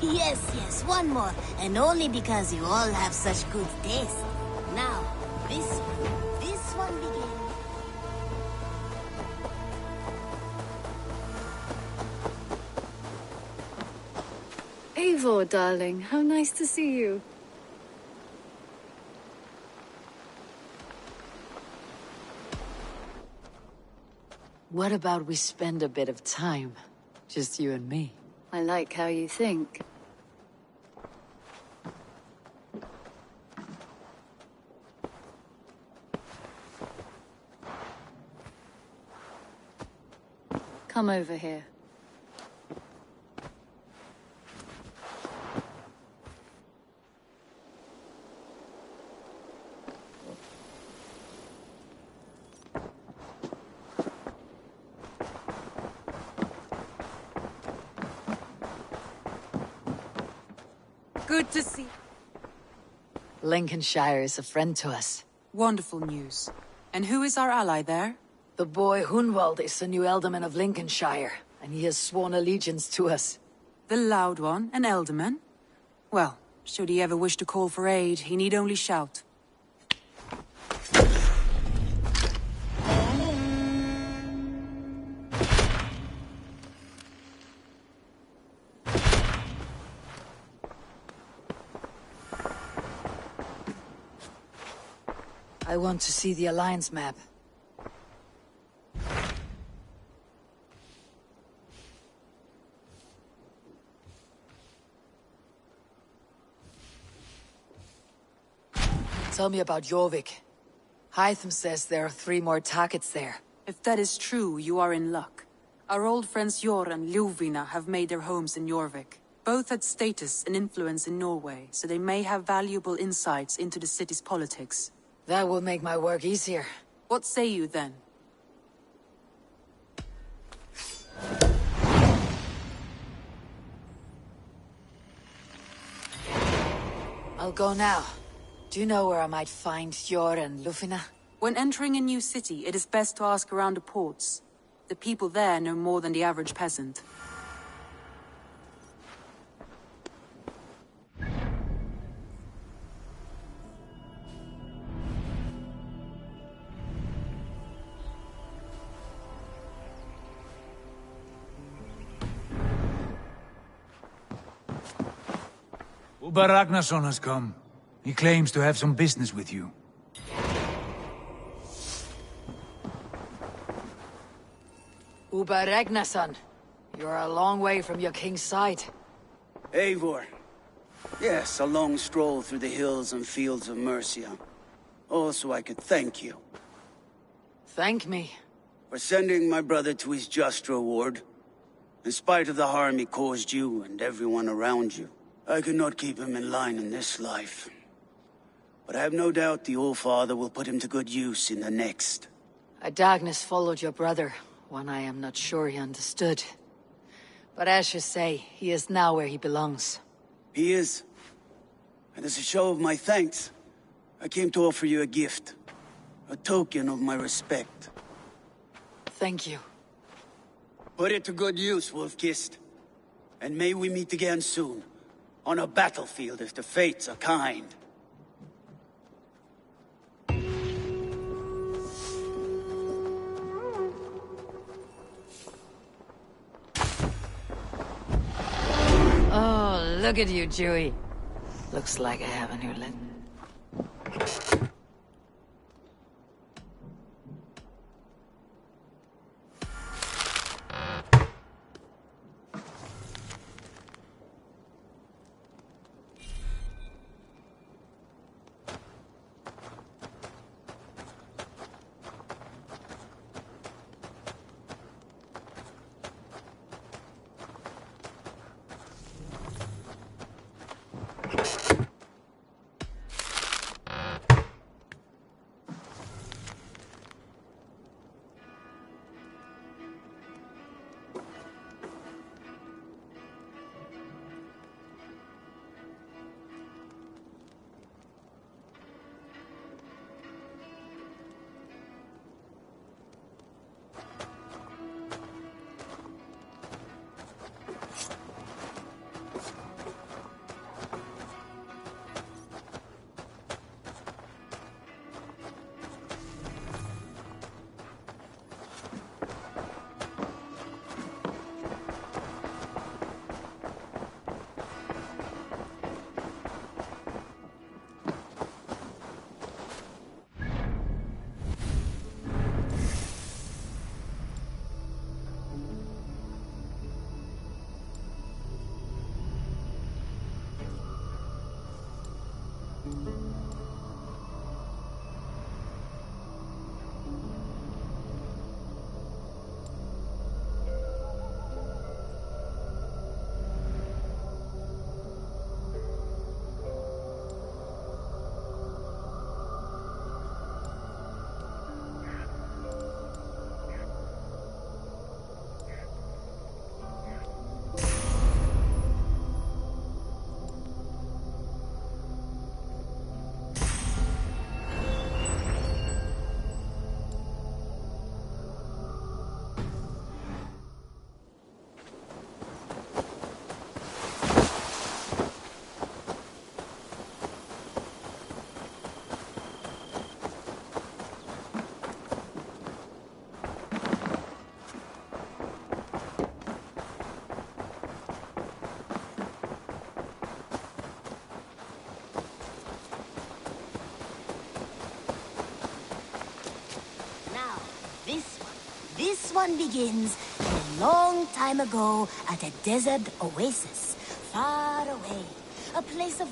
Yes, one more. And only because you all have such good taste. Now, this one begins.
Eivor, darling, how nice to see you.
What about we spend a bit of time? Just you and me.
I like how you think. Come over here.
Good to see.
Lincolnshire is a friend to us.
Wonderful news. And who is our ally there?
The boy Hunwald is the new Ealdorman of Lincolnshire, and he has sworn allegiance to us.
The Loud One, an Ealdorman? Well, should he ever wish to call for aid, he need only shout.
I want to see the Alliance map. Tell me about Jorvik. Hytham says there are 3 more targets there.
If that is true, you are in luck. Our old friends Jor and Ljuvina have made their homes in Jorvik. Both had status and influence in Norway, so they may have valuable insights into the city's politics.
That will make my work easier.
What say you then?
I'll go now. Do you know where I might find Yor and Lufina?
When entering a new city, it is best to ask around the ports. The people there know more than the average peasant.
Uber Ragnarsson has come. He claims to have some business with you.
Uber Ragnarsson, you're a long way from your king's side.
Eivor. Yes, a long stroll through the hills and fields of Mercia. Also, I could thank you.
Thank me?
For sending my brother to his just reward. In spite of the harm he caused you and everyone around you, I could not keep him in line in this life. But I have no doubt the All-Father will put him to good use in the next.
A darkness followed your brother, one I am not sure he understood. But as you say, he is now where he belongs.
He is. And as a show of my thanks, I came to offer you a gift. A token of my respect.
Thank you.
Put it to good use, Wolf-Kissed. And may we meet again soon. On a battlefield if the fates are kind.
Oh, look at you, Dewey. Looks like I have a new lens.
This one begins a long time ago at a desert oasis, far away. A place of...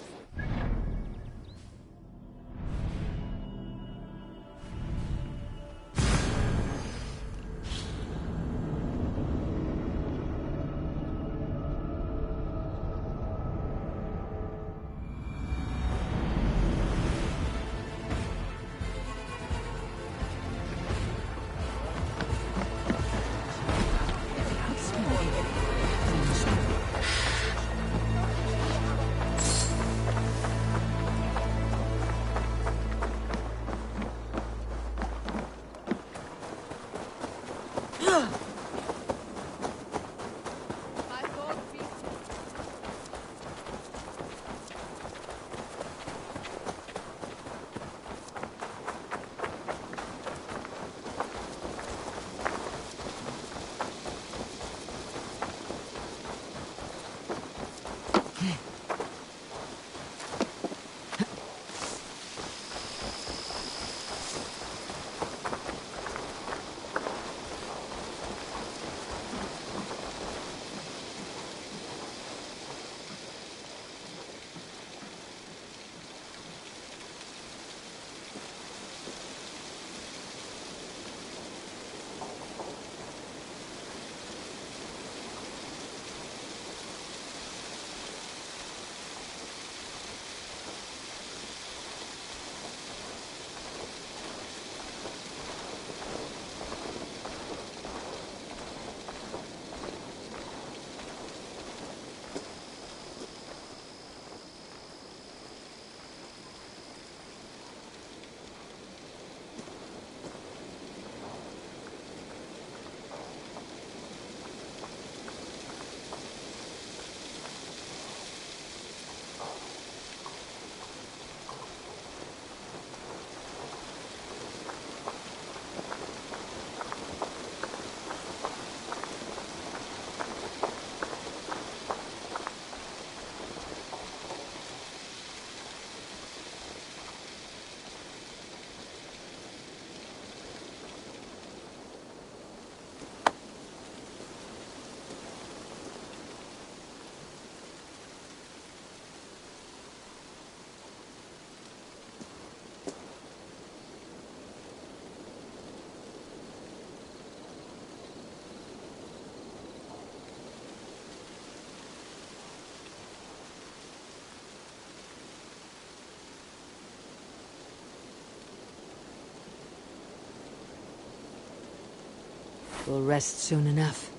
will rest soon enough.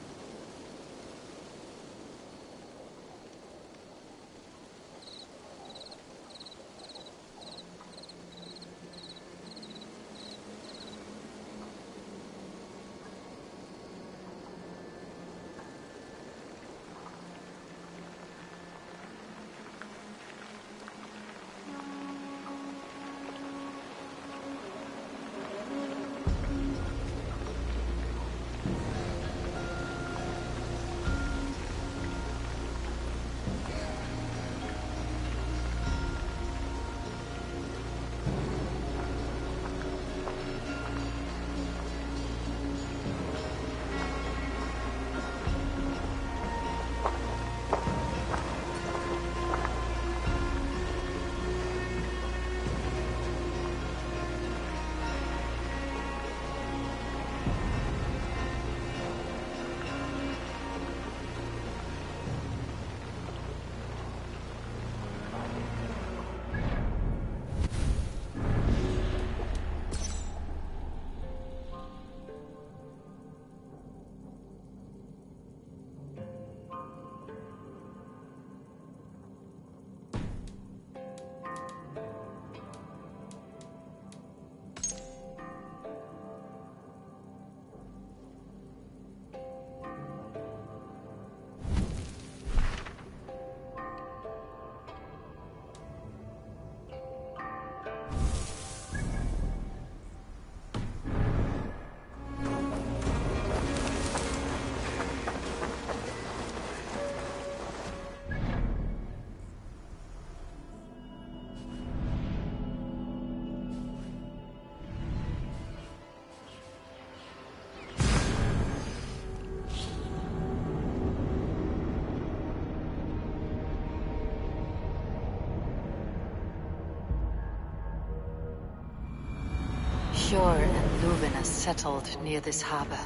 Hjor and Luvin are settled near this harbor.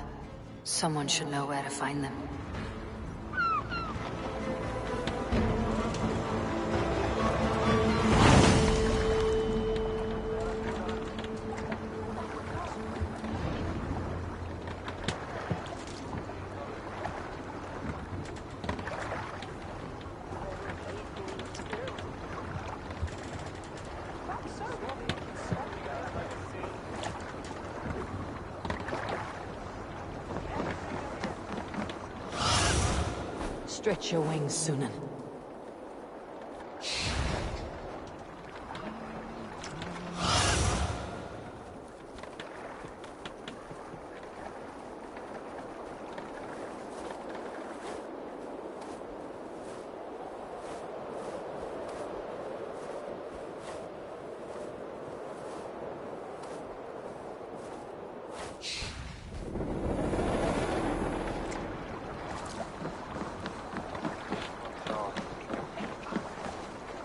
Someone should know where to find them. Stretch your wings, Sunan.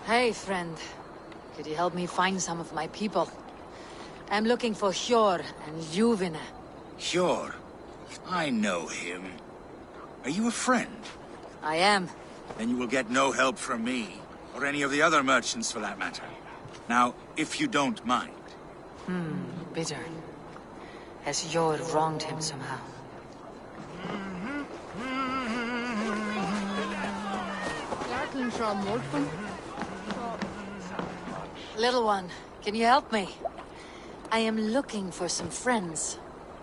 Hey, friend. Could you help me find some of my people? I'm looking for Hjor and Ljuvina.
Hjor? I know him. Are you a friend?
I am.
Then you will get no help from me, or any of the other merchants for that matter. Now, if you don't mind.
Bitter. Has Hjor wronged him somehow? Little one, can you help me? I am looking for some friends.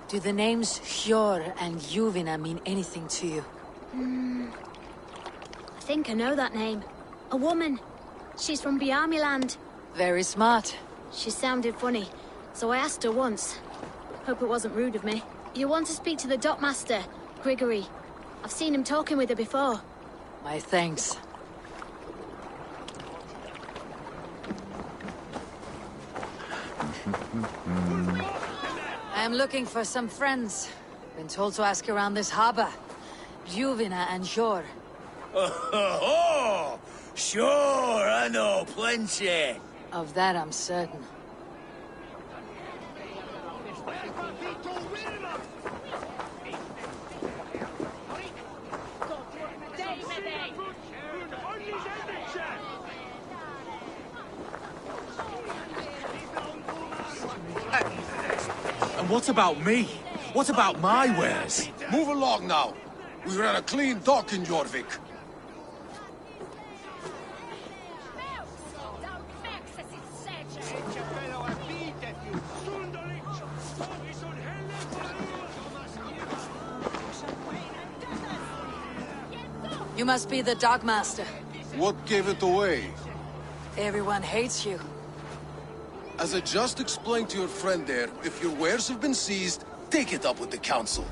Do the names Hjor and Ljuvina mean anything to you?
I think I know that name. A woman. She's from Biamiland.
Very smart.
She sounded funny, so I asked her once. Hope it wasn't rude of me. You want to speak to the dockmaster, Grigory. I've seen him talking with her before.
My thanks. I'm looking for some friends. Been told to ask around this harbor. Ljuvina and Hjor.
Oh, sure, I know plenty.
Of that I'm certain.
And what about me? What about my wares?
Move along now. We ran a clean dock in Jorvik.
You must be the Dogmaster.
What gave it away?
Everyone hates you.
As I just explained to your friend there, if your wares have been seized, take it up with the council.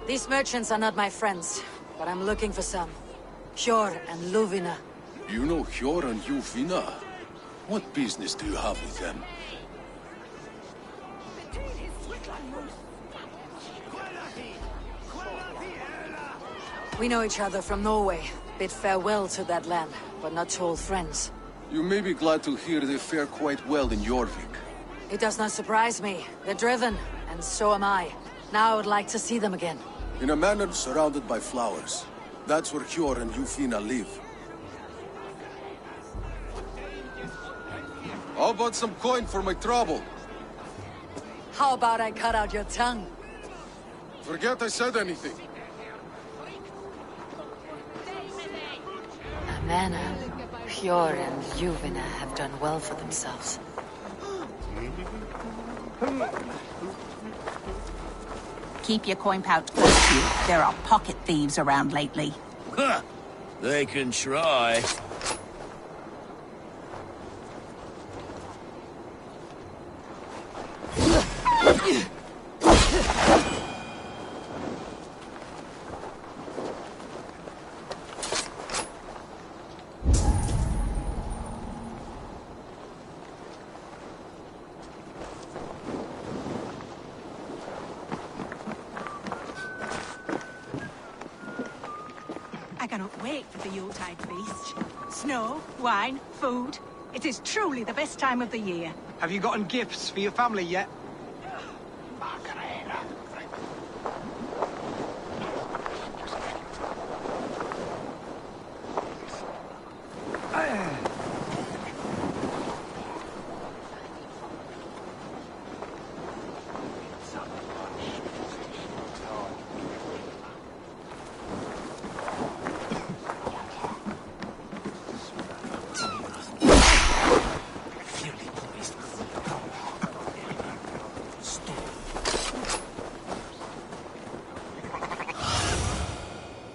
These merchants are not my friends, but I'm looking for some. Hjor and Luvina.
You know Hjor and Luvina? What business do you have with them?
We know each other from Norway. Bid farewell to that land, but not to old friends.
You may be glad to hear they fare quite well in Jorvik.
It does not surprise me. They're driven, and so am I. Now I would like to see them again.
In a manor surrounded by flowers. That's where Hjor and Luvina live. How about some coin for my trouble?
How about I cut out your tongue?
Forget I said anything.
Amana, Hjor and Luvina have done well for themselves.
Keep your coin pouch close to you. There are pocket thieves around lately.
Huh. They can try.
I cannot wait for the Yuletide feast. Snow, wine, food. It is truly the best time of the year.
Have you gotten gifts for your family yet?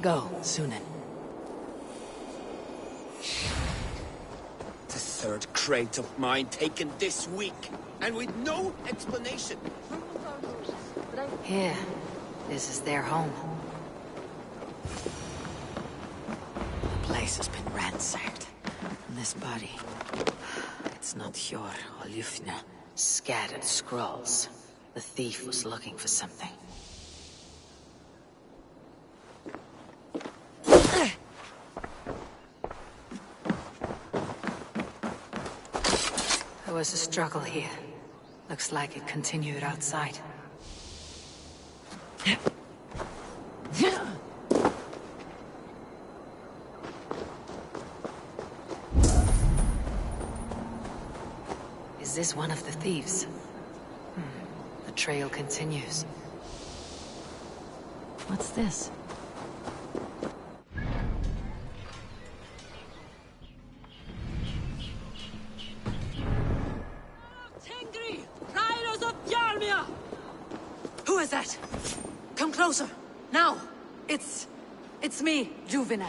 Go, Sunan.
The third crate of mine taken this week, and with no explanation.
Here. This is their home. The place has been ransacked. And this body... It's not Hjor or Lufna. Scattered scrolls. The thief was looking for something. There was a struggle here. Looks like it continued outside. Is this one of the thieves? The trail continues. What's this? Who is that? Come closer. Now. It's me, Luvina.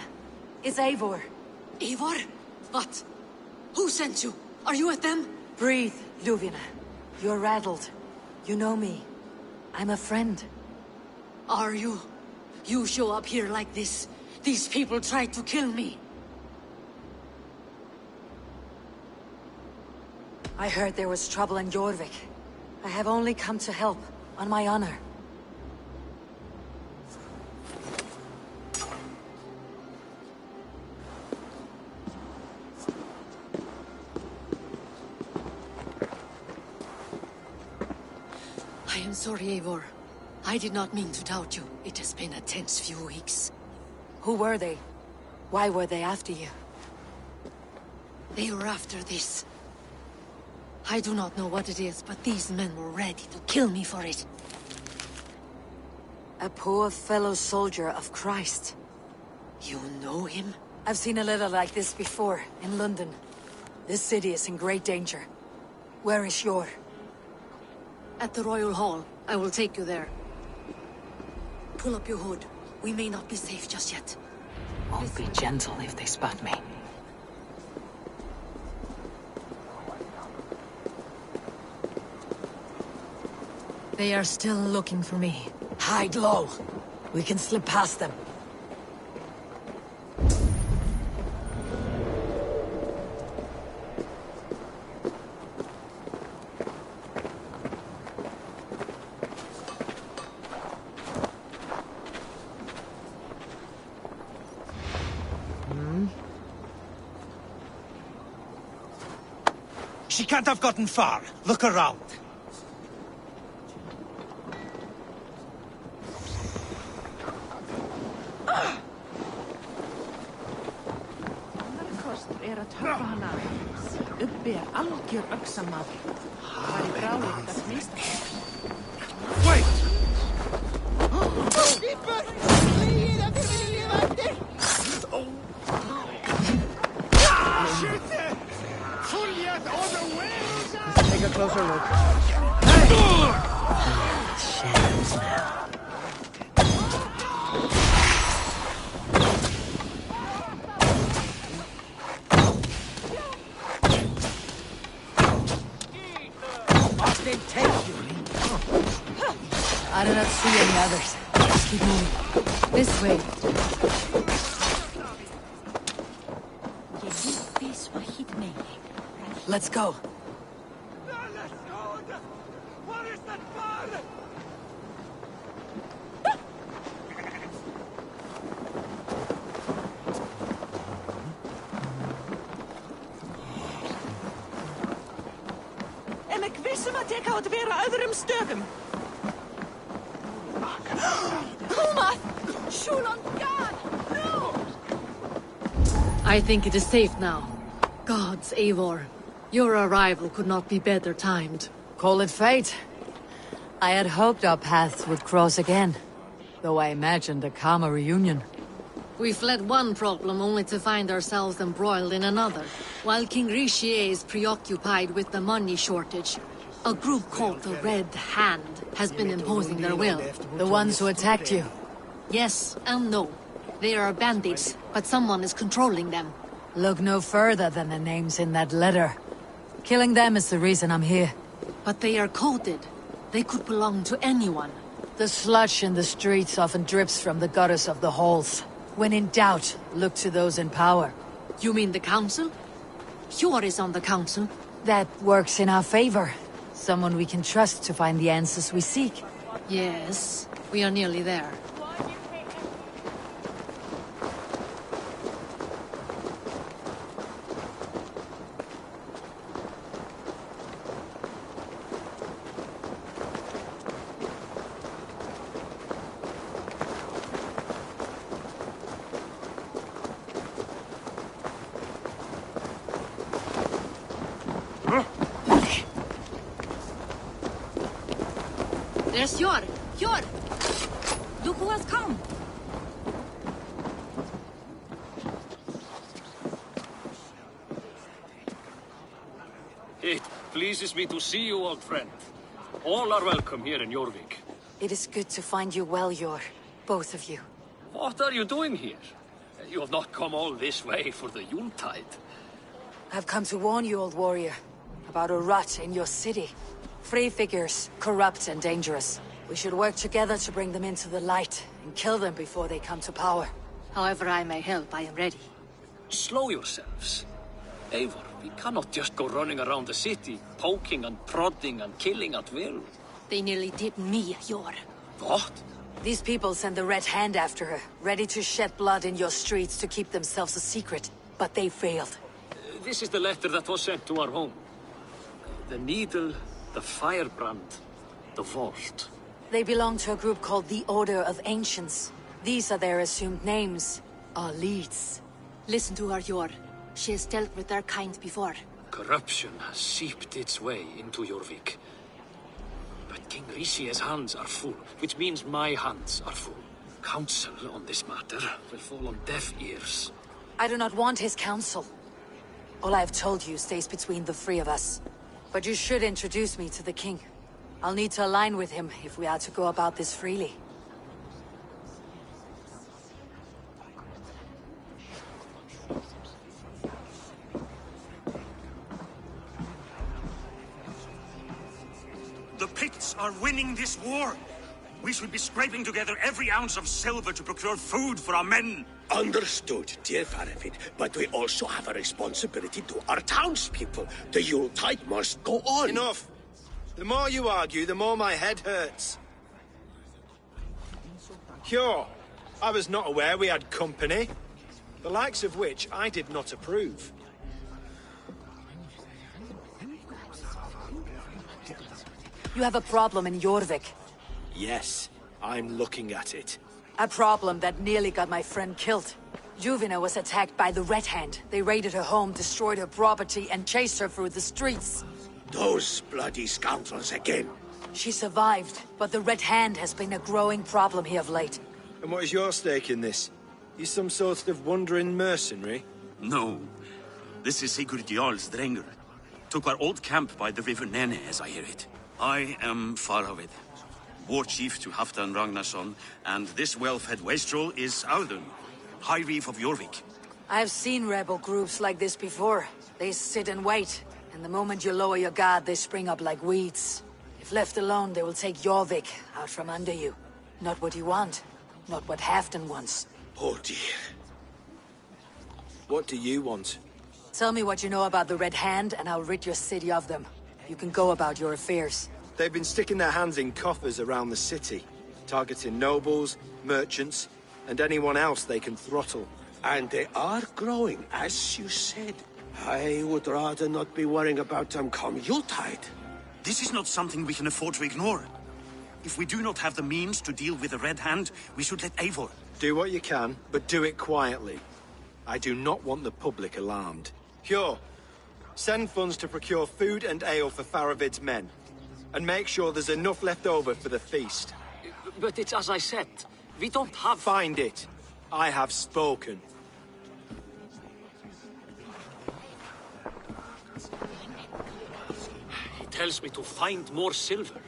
It's Eivor.
Eivor? What? Who sent you? Are you with them?
Breathe, Luvina. You're rattled. You know me. I'm a friend.
Are you? You show up here like this. These people tried to kill me.
I heard there was trouble in Jorvik. I have only come to help, on my honor.
I am sorry, Eivor. I did not mean to doubt you. It has been a tense few weeks.
Who were they? Why were they after you?
They were after this. I do not know what it is, but these men were ready to kill me for it. A poor fellow soldier of Christ. You know him? I've seen a letter like this before, in London. This city is in great danger. Where is Yor? At the Royal Hall. I will take you there. Pull up your hood. We may not be safe just yet.
I'll be gentle if they spot me.
They are still looking for me. Hide low. We can slip past them.
She can't have gotten far. Look around.
Að töffa hana aðeins. Ubbi algjör öxamaður. Var í bráðið að minnsta.
Wait!
Skipur! Legið að þér vilja lifa eftir!
Shit! Fuljat on the wheels!
Take a closer look.
Shadows now.
I do not see any others. Let's keep moving. This way. Let's go.
En ek wist wat ek had weer öðrum stöðum.
I think it is safe now. Gods, Eivor. Your arrival could not be better timed.
Call it fate. I had hoped our paths would cross again, though I imagined a calmer reunion.
We fled one problem only to find ourselves embroiled in another. While King Richier is preoccupied with the money shortage, a group called the Red Hand has been imposing their will.
The ones who attacked you?
Yes and no. They are bandits, but someone is controlling them.
Look no further than the names in that letter. Killing them is the reason I'm here.
But they are coded. They could belong to anyone.
The sludge in the streets often drips from the gutters of the halls. When in doubt, look to those in power.
You mean the council? Yor is on the council.
That works in our favor. Someone we can trust to find the answers we seek.
Yes, we are nearly there. There's Yor! Yor! Look who has come!
It pleases me to see you, old friend. All are welcome here in Jorvik.
It is good to find you well, Yor. Both of you.
What are you doing here? You have not come all this way for the Yuletide.
I've come to warn you, old warrior, about a rot in your city. Free figures, corrupt and dangerous. We should work together to bring them into the light and kill them before they come to power.
However I may help, I am ready.
Slow yourselves. Eivor, we cannot just go running around the city, poking and prodding and killing at will.
They nearly did me, Yor.
What?
These people send the Red Hand after her, ready to shed blood in your streets to keep themselves a secret. But they failed.
This is the letter that was sent to our home. The needle, the firebrand, the vault.
They belong to a group called the Order of Ancients. These are their assumed names. Our leads.
Listen to her, Yor. She has dealt with their kind before.
Corruption has seeped its way into Jorvik. But King Rishie's hands are full, which means my hands are full. Counsel on this matter will fall on deaf ears.
I do not want his counsel. All I have told you stays between the three of us. But you should introduce me to the king. I'll need to align with him if we are to go about this freely.
The Picts are winning this war. We should be scraping together every ounce of silver to procure food for our men.
Understood, dear Faravid, but we also have a responsibility to our townspeople. The Yuletide must go on.
Enough! The more you argue, the more my head hurts. Sure, I was not aware we had company, the likes of which I did not approve.
You have a problem in Jorvik.
Yes, I'm looking at it.
A problem that nearly got my friend killed. Juvina was attacked by the Red Hand. They raided her home, destroyed her property, and chased her through the streets.
Those bloody scoundrels again.
She survived, but the Red Hand has been a growing problem here of late.
And what is your stake in this? You some sort of wandering mercenary?
No. This is Sigurd Jarl's Drenger. Took our old camp by the river Nene, as I hear it. I am Faravid, war chief to Halfdan Ragnarsson, and this well-fed wastrel is Audun, High Reeve of Jorvik.
I've seen rebel groups like this before. They sit and wait, and the moment you lower your guard, they spring up like weeds. If left alone, they will take Jorvik out from under you. Not what you want, not what Halfdan wants.
Oh dear.
What do you want?
Tell me what you know about the Red Hand, and I'll rid your city of them. You can go about your affairs.
They've been sticking their hands in coffers around the city, targeting nobles, merchants, and anyone else they can throttle.
And they are growing, as you said. I would rather not be worrying about them come Yuletide.
This is not something we can afford to ignore. If we do not have the means to deal with the Red Hand, we should let Eivor.
Do what you can, but do it quietly. I do not want the public alarmed. Pure. Send funds to procure food and ale for Faravid's men. And make sure there's enough left over for the feast.
But it's as I said, we don't have...
Find it. I have spoken.
He tells me to find more silver.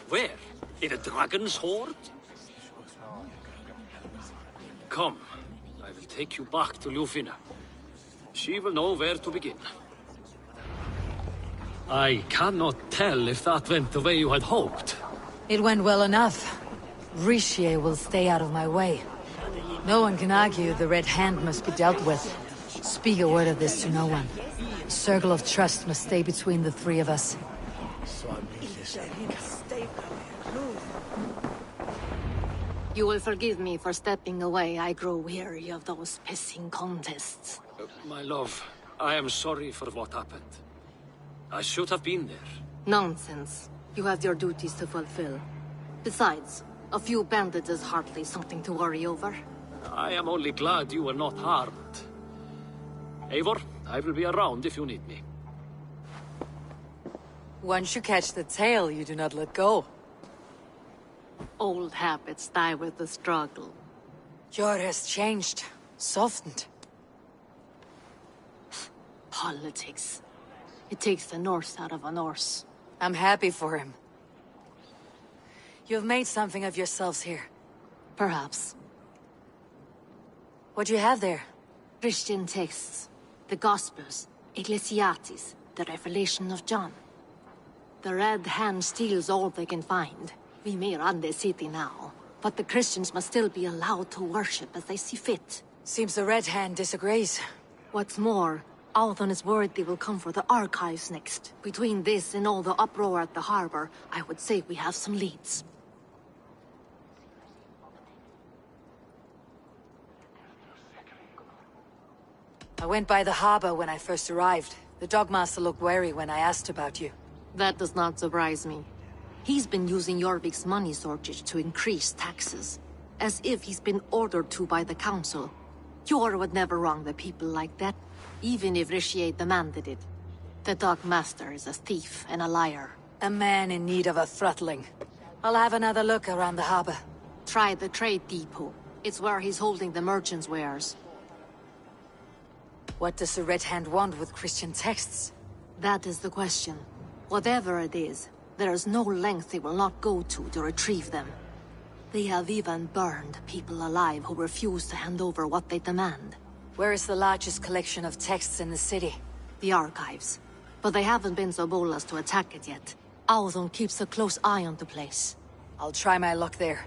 Where? In a dragon's hoard? Come, I will take you back to Ljufina. She will know where to begin. I cannot tell if that went the way you had hoped.
It went well enough. Richier will stay out of my way. No one can argue the Red Hand must be dealt with. Speak a word of this to no one. A circle of trust must stay between the three of us.
You will forgive me for stepping away. I grow weary of those pissing contests.
My love, I am sorry for what happened. I should have been there.
Nonsense. You have your duties to fulfill. Besides, a few bandits is hardly something to worry over.
I am only glad you were not harmed. Eivor, I will be around if you need me.
Once you catch the tail, you do not let go.
Old habits die with the struggle.
Jor has changed, softened.
Politics. It takes the Norse out of a Norse.
I'm happy for him. You've made something of yourselves here.
Perhaps.
What do you have there?
Christian texts. The Gospels. Ecclesiastes. The Revelation of John. The Red Hand steals all they can find. We may run the city now, but the Christians must still be allowed to worship as they see fit.
Seems the Red Hand disagrees.
What's more, Alton is worried they will come for the archives next. Between this and all the uproar at the harbor, I would say we have some leads.
I went by the harbor when I first arrived. The Dogmaster looked wary when I asked about you.
That does not surprise me. He's been using Jorvik's money shortage to increase taxes. As if he's been ordered to by the council. Jor would never wrong the people like that, even if Richier demanded it. The Dogmaster is a thief and a liar.
A man in need of a throttling. I'll have another look around the harbor.
Try the trade depot. It's where he's holding the merchants' wares.
What does the Red Hand want with Christian texts?
That is the question. Whatever it is, there is no length they will not go to retrieve them. They have even burned people alive who refuse to hand over what they demand.
Where is the largest collection of texts in the city?
The archives. But they haven't been so bold as to attack it yet. Alden keeps a close eye on the place.
I'll try my luck there.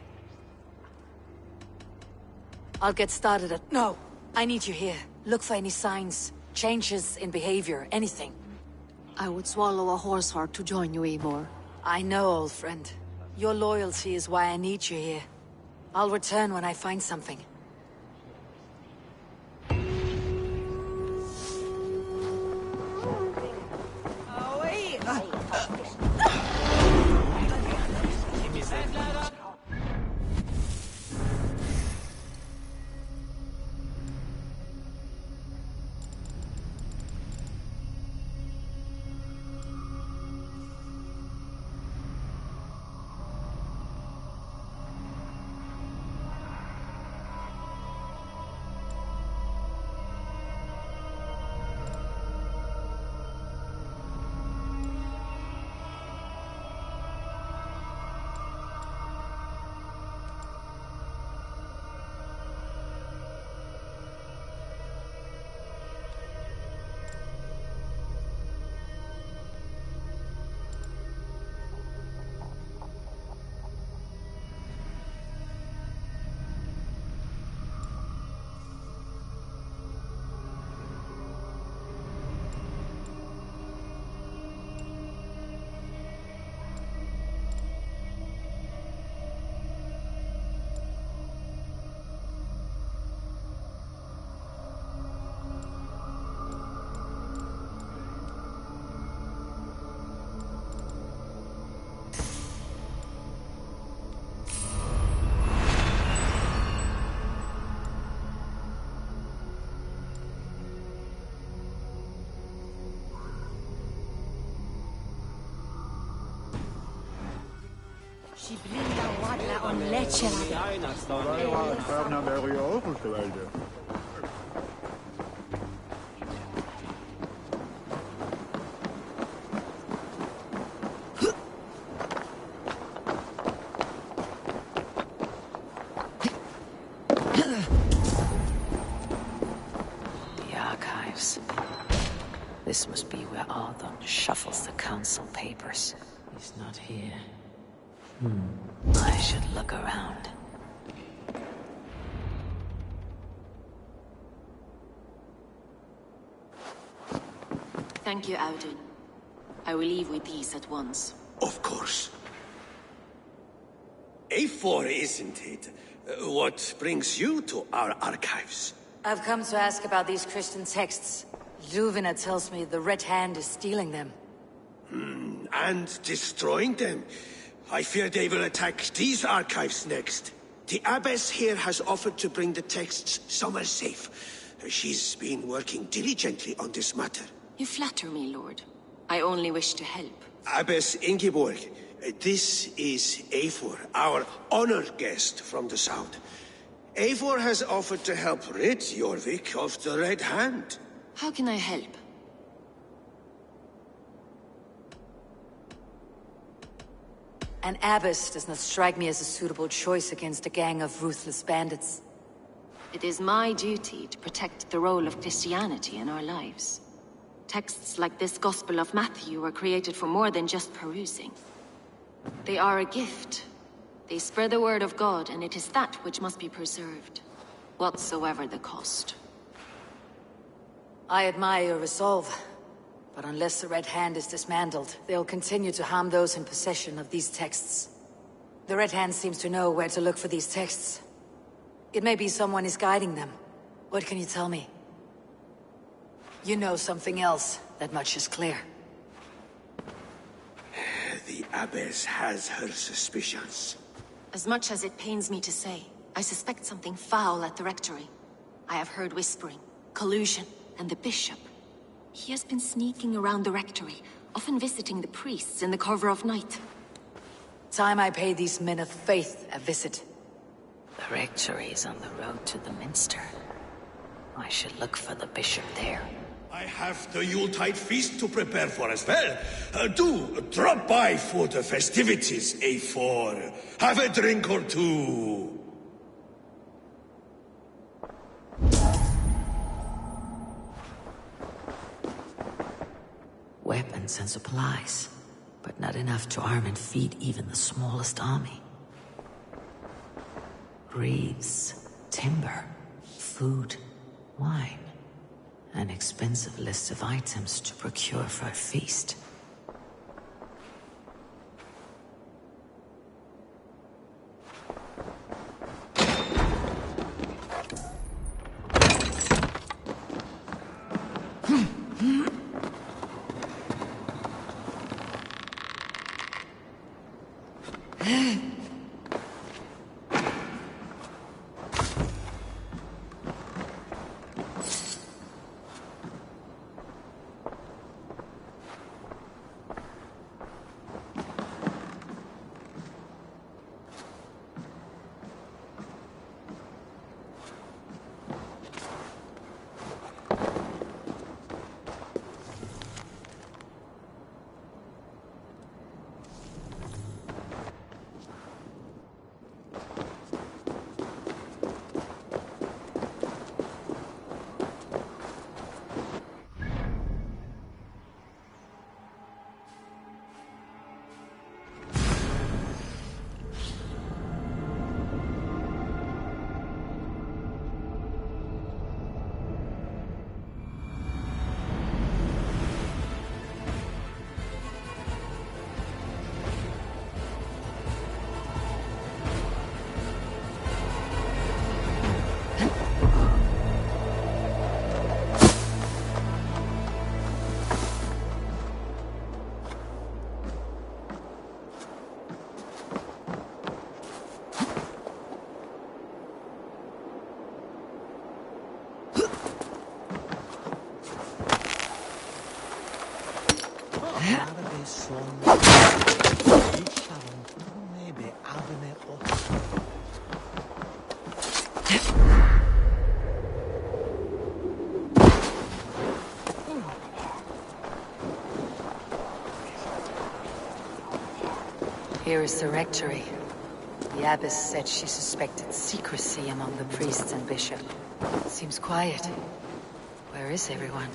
I'll get started at... No! I need you here. Look for any signs, changes in behavior, anything.
I would swallow a horse heart to join you, Eivor.
I know, old friend. Your loyalty is why I need you here. I'll return when I find something.
This must be where Ardon shuffles the council papers. He's not here. I should look around.
Thank you, Audun. I will leave with these at once.
Of course. A4, isn't it? What brings you to our archives?
I've come to ask about these Christian texts. Juvina tells me the Red Hand is stealing them.
And destroying them. I fear they will attack these archives next. The abbess here has offered to bring the texts somewhere safe. She's been working diligently on this matter.
You flatter me, Lord. I only wish to help.
Abbess Ingeborg, this is Eivor, our honored guest from the south. Eivor has offered to help rid Jorvik of the Red Hand.
How can I help?
An abbess does not strike me as a suitable choice against a gang of ruthless bandits.
It is my duty to protect the role of Christianity in our lives. Texts like this Gospel of Matthew were created for more than just perusing. They are a gift. They spread the word of God, and it is that which must be preserved, whatsoever the cost.
I admire your resolve, but unless the Red Hand is dismantled, they'll continue to harm those in possession of these texts. The Red Hand seems to know where to look for these texts. It may be someone is guiding them. What can you tell me? You know something else, that much is clear.
The abbess has her suspicions.
As much as it pains me to say, I suspect something foul at the rectory. I have heard whispering, collusion, and the bishop. He has been sneaking around the rectory, often visiting the priests in the cover of night.
Time I pay these men of faith a visit.
The rectory is on the road to the minster. I should look for the bishop there.
I have the Yuletide feast to prepare for as well. Do drop by for the festivities, A4. Have a drink or two.
Weapons and supplies, but not enough to arm and feed even the smallest army. Reeds, timber, food, wine. An expensive list of items to procure for a feast.
Here is the rectory. The abbess said she suspected secrecy among the priests and bishop. Seems quiet. Where is everyone?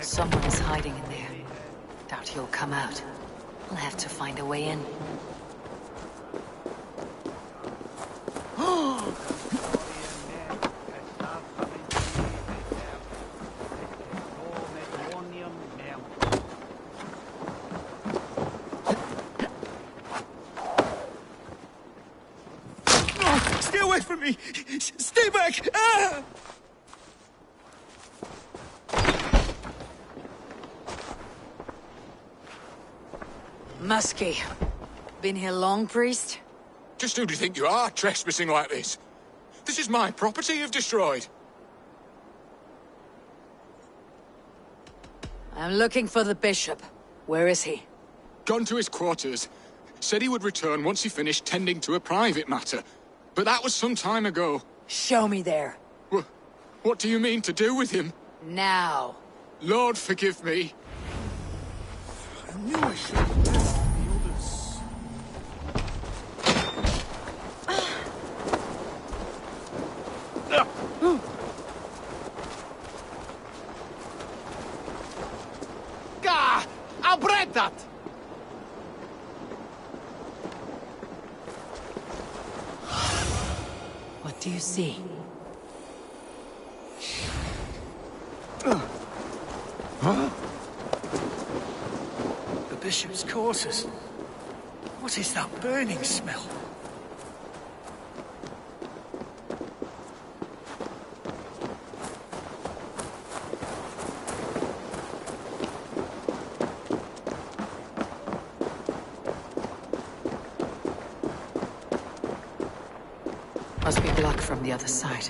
Someone is hiding in there. Doubt he'll come out. I'll have to find a way in.
Stay away from me! Stay back! Ah!
Muskie. Been here long, priest?
Just who do you think you are, trespassing like this? This is my property you've destroyed.
I'm looking for the bishop. Where is he?
Gone to his quarters. Said he would return once he finished tending to a private matter. But that was some time ago.
Show me there.
What do you mean to do with him?
Now.
Lord, forgive me.
I knew I should have left the others.
Gah! I'll bread that!
What do you see?
Huh? The bishop's quarters. What is that burning smell?
Must be blocked from the other side.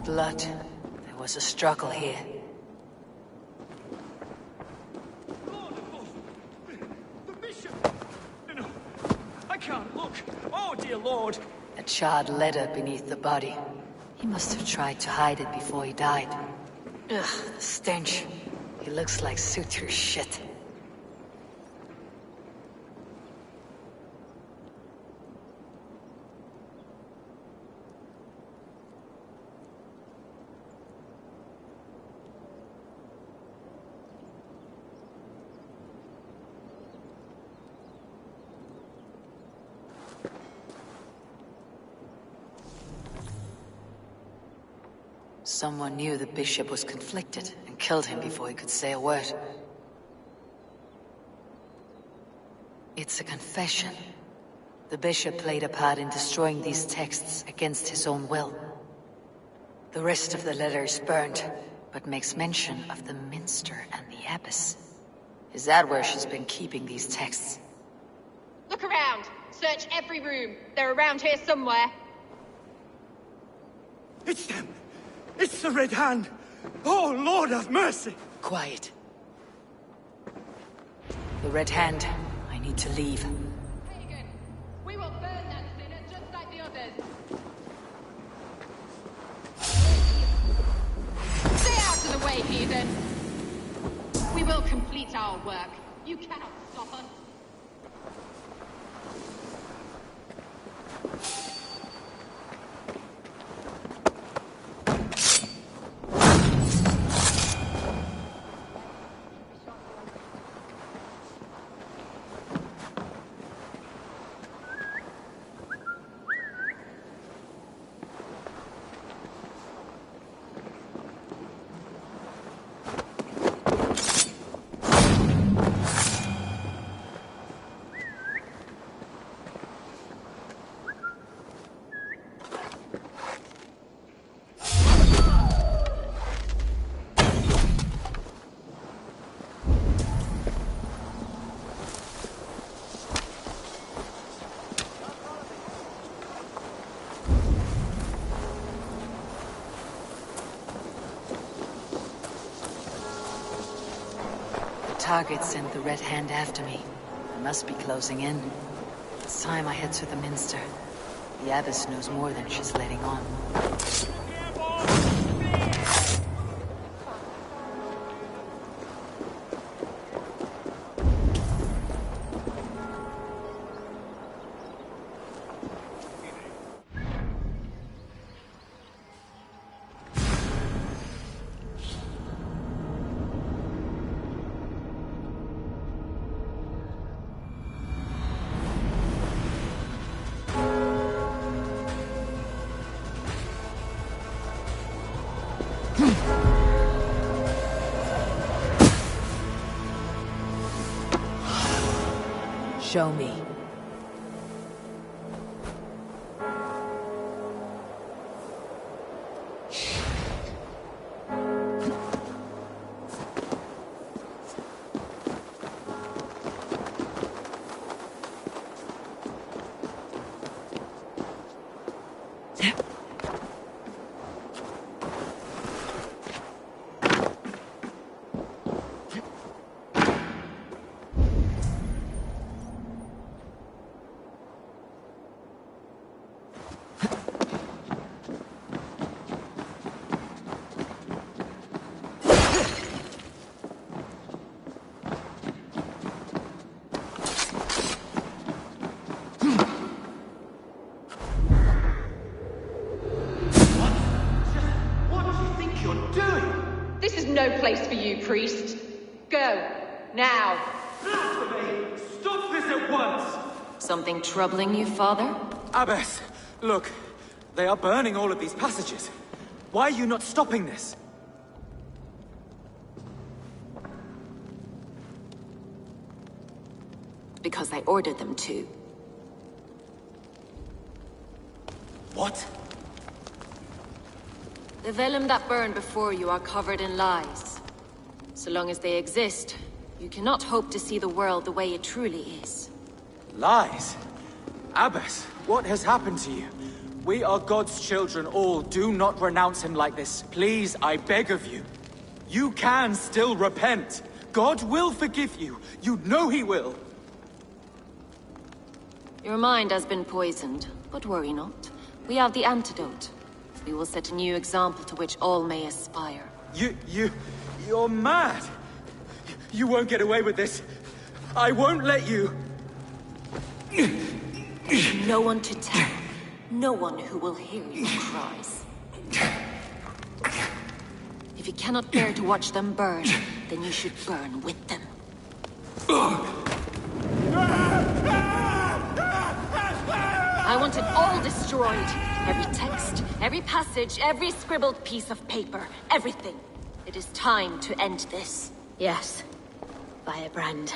Blood. There was a struggle here.
The bishop! No, I can't look. Oh, dear Lord.
A charred letter beneath the body. He must have tried to hide it before he died. Ugh, the stench. He looks like suture shit. Someone knew the bishop was conflicted and killed him before he could say a word. It's a confession. The bishop played a part in destroying these texts against his own will. The rest of the letter is burned, but makes mention of the minster and the abbess. Is that where she's been keeping these texts?
Look around! Search every room. They're around here somewhere.
It's them! It's the Red Hand! Oh, Lord have mercy!
Quiet. The Red Hand. I need to leave.
Pagan, we will burn that sinner just like the others. Stay out of the way, heathen! We will complete our work. You cannot stop us.
Target sent the Red Hand after me. I must be closing in. It's time I head to the minster. The abbess knows more than she's letting on. Show me.
place for you, priest. Go, now.
Blasphemy! Stop this at once!
Something troubling you, Father?
Abbess, look. They are burning all of these passages. Why are you not stopping this?
Because I ordered them to.
What?
The vellum that burned before you are covered in lies. So long as they exist, you cannot hope to see the world the way it truly is.
Lies? Abbess, what has happened to you? We are God's children all. Do not renounce him like this. Please, I beg of you. You can still repent. God will forgive you. You know he will.
Your mind has been poisoned, but worry not. We have the antidote. We will set a new example to which all may aspire.
You're mad. You won't get away with this. I won't let you.
No one to tell. No one who will hear your cries. If you cannot bear to watch them burn, then you should burn with them. I want it all destroyed. Every text, every passage, every scribbled piece of paper, everything. It is time to end this.
Yes. Firebrand.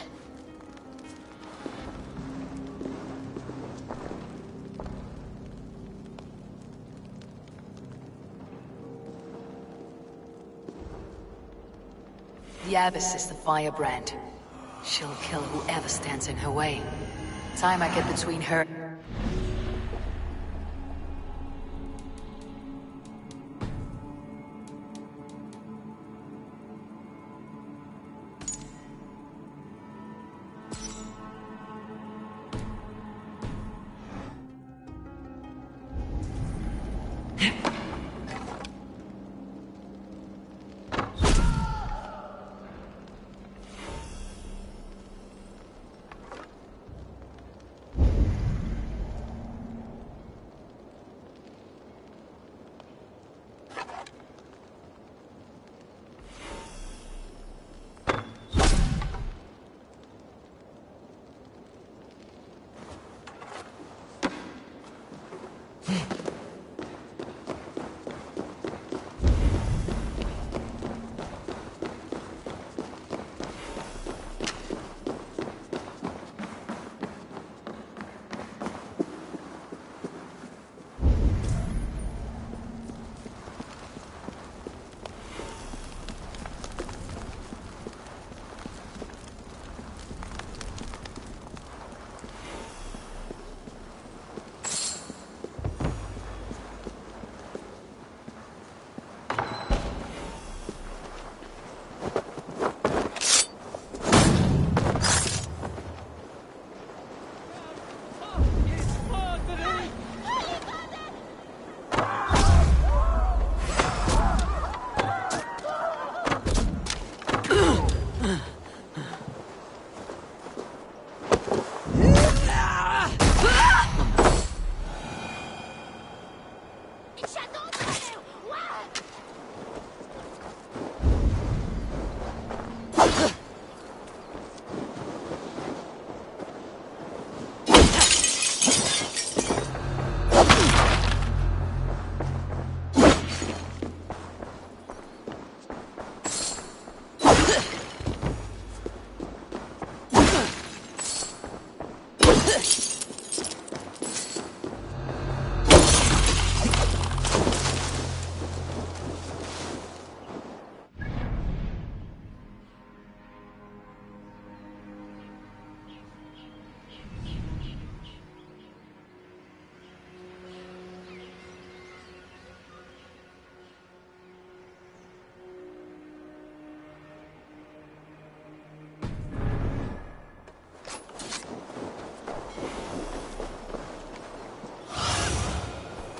The Abbess is the firebrand. She'll kill whoever stands in her way. Time I get between her...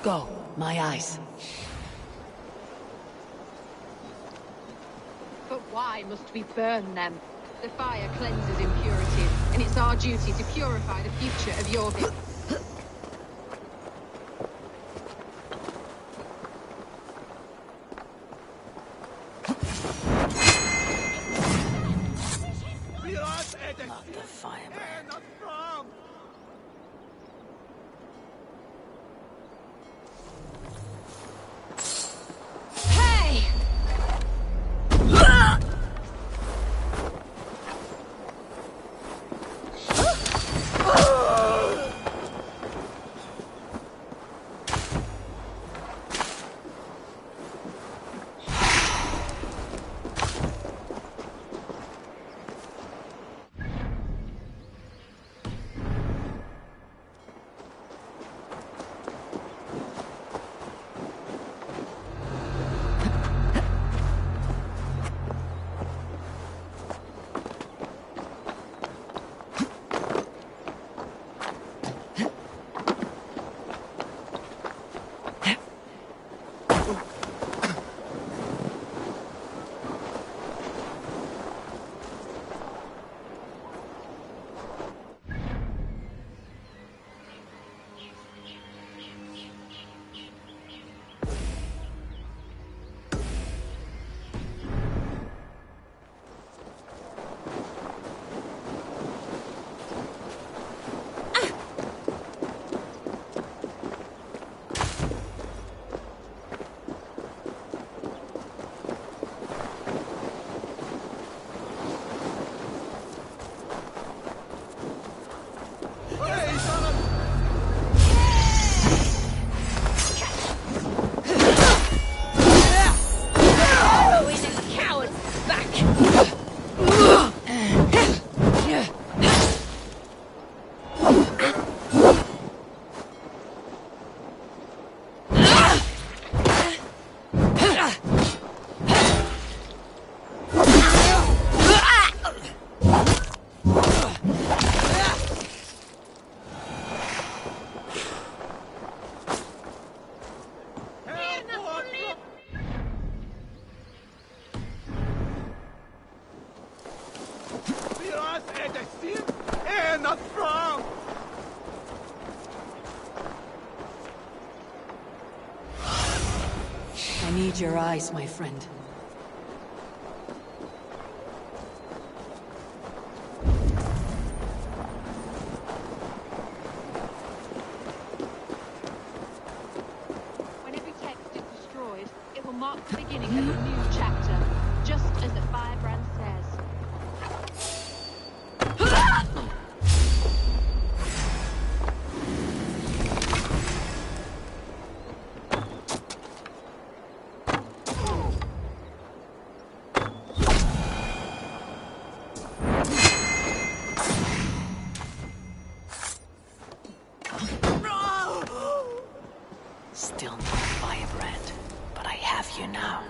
Go, my eyes.
But why must we burn them? The fire cleanses impurities, and it's our duty to purify the future of your victims.
Use your eyes, my friend.
When every text is destroyed, it will mark the beginning of a new chapter, just as the firebrand says.
Still no firebrand, but I have you now.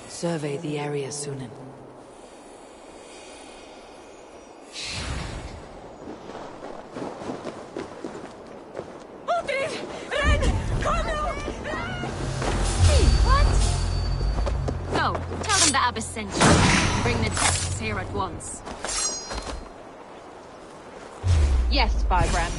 Survey the area, Sunan.
No, tell them the Abbess sent you. Bring the texts here at once.
Yes, firebrand.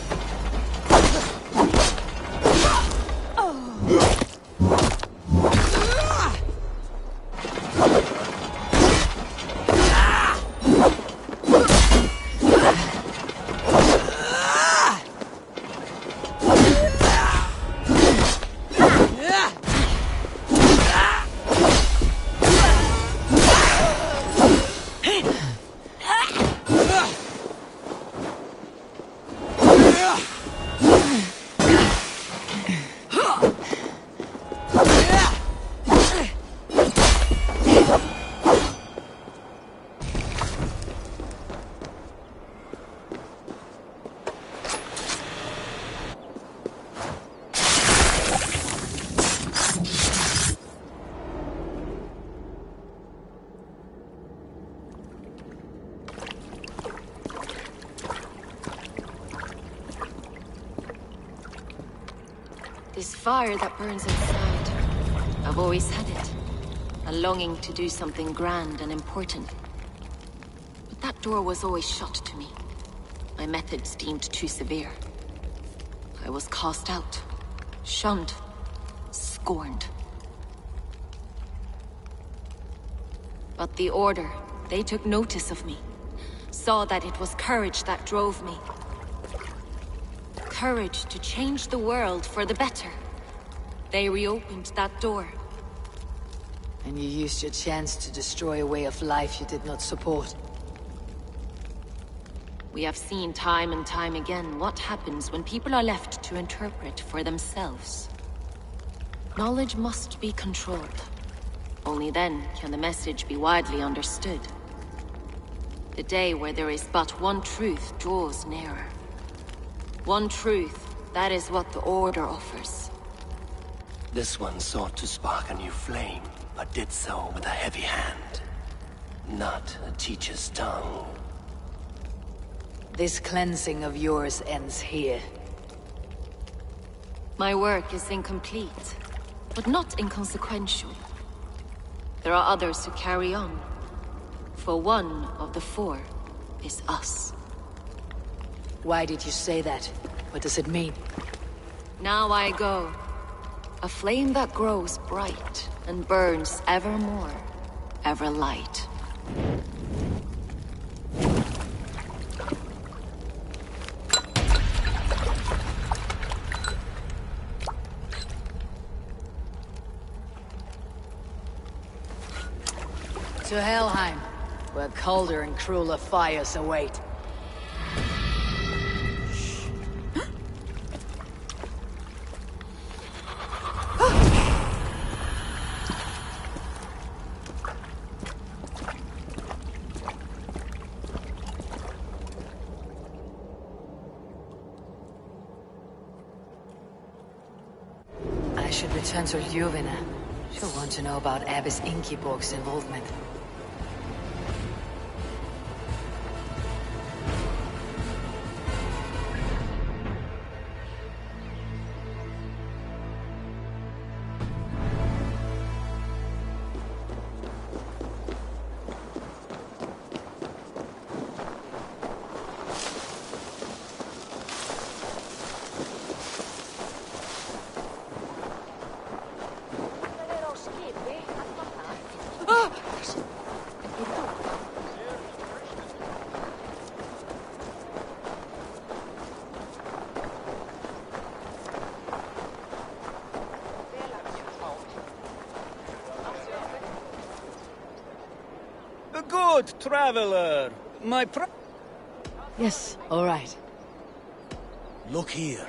This fire that burns inside, I've always had it. A longing to do something grand and important. But that door was always shut to me. My methods deemed too severe. I was cast out, shunned, scorned. But the Order, they took notice of me. Saw that it was courage that drove me. Courage to change the world for the better. They reopened that door.
And you used your chance to destroy a way of life you did not support.
We have seen time and time again what happens when people are left to interpret for themselves. Knowledge must be controlled. Only then can the message be widely understood. The day where there is but one truth draws nearer. One truth, that is what the Order offers.
This one sought to spark a new flame, but did so with a heavy hand. Not a teacher's tongue.
This cleansing of yours ends here.
My work is incomplete, but not inconsequential. There are others who carry on. For one of the four is us.
Why did you say that? What does it mean?
Now I go. A flame that grows bright and burns ever more, ever light.
To Helheim, where colder and crueler fires await. I should return to Ljuvina. She'll want to know about Abbess Ingeborg's involvement.
Good traveler.
Yes, all right.
Look here.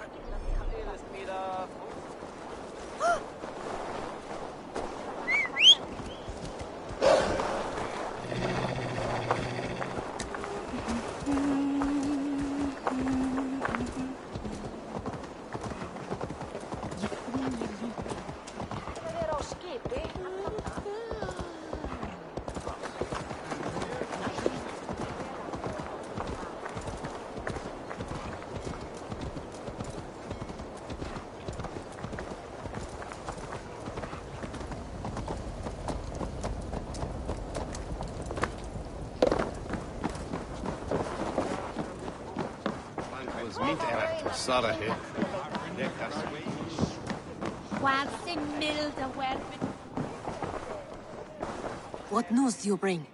What news do you bring?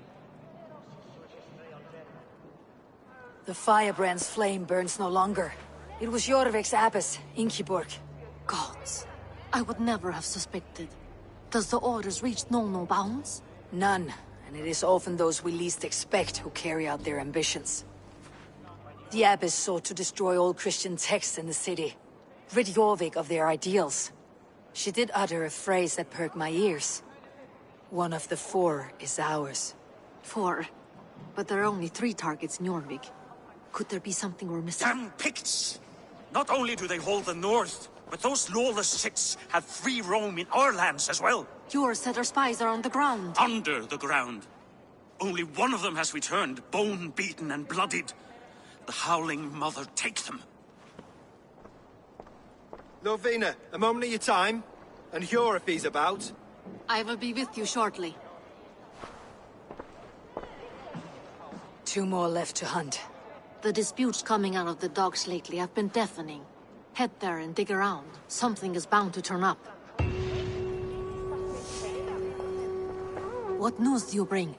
The firebrand's flame burns no longer. It was Jorvik's abbess, Ingeborg.
Gods, I would never have suspected. Does the orders reach no bounds?
None, and it is often those we least expect who carry out their ambitions. The abbess sought to destroy all Christian texts in the city, rid Jorvik of their ideals. She did utter a phrase that perked my ears. One of the 4 is ours.
4? But there are only 3 targets in Jorvik. Could there be something we're missing?
Damn Picts! Not only do they hold the north, but those lawless Siths have free roam in our lands as well.
Yours said our spies are on the ground.
Under the ground. Only one of them has returned, bone-beaten and bloodied. The Howling Mother take them.
Lovina, a moment of your time. And Hjor if he's about.
I will be with you shortly.
2 more left to hunt.
The disputes coming out of the docks lately have been deafening. Head there and dig around. Something is bound to turn up. What news do you bring?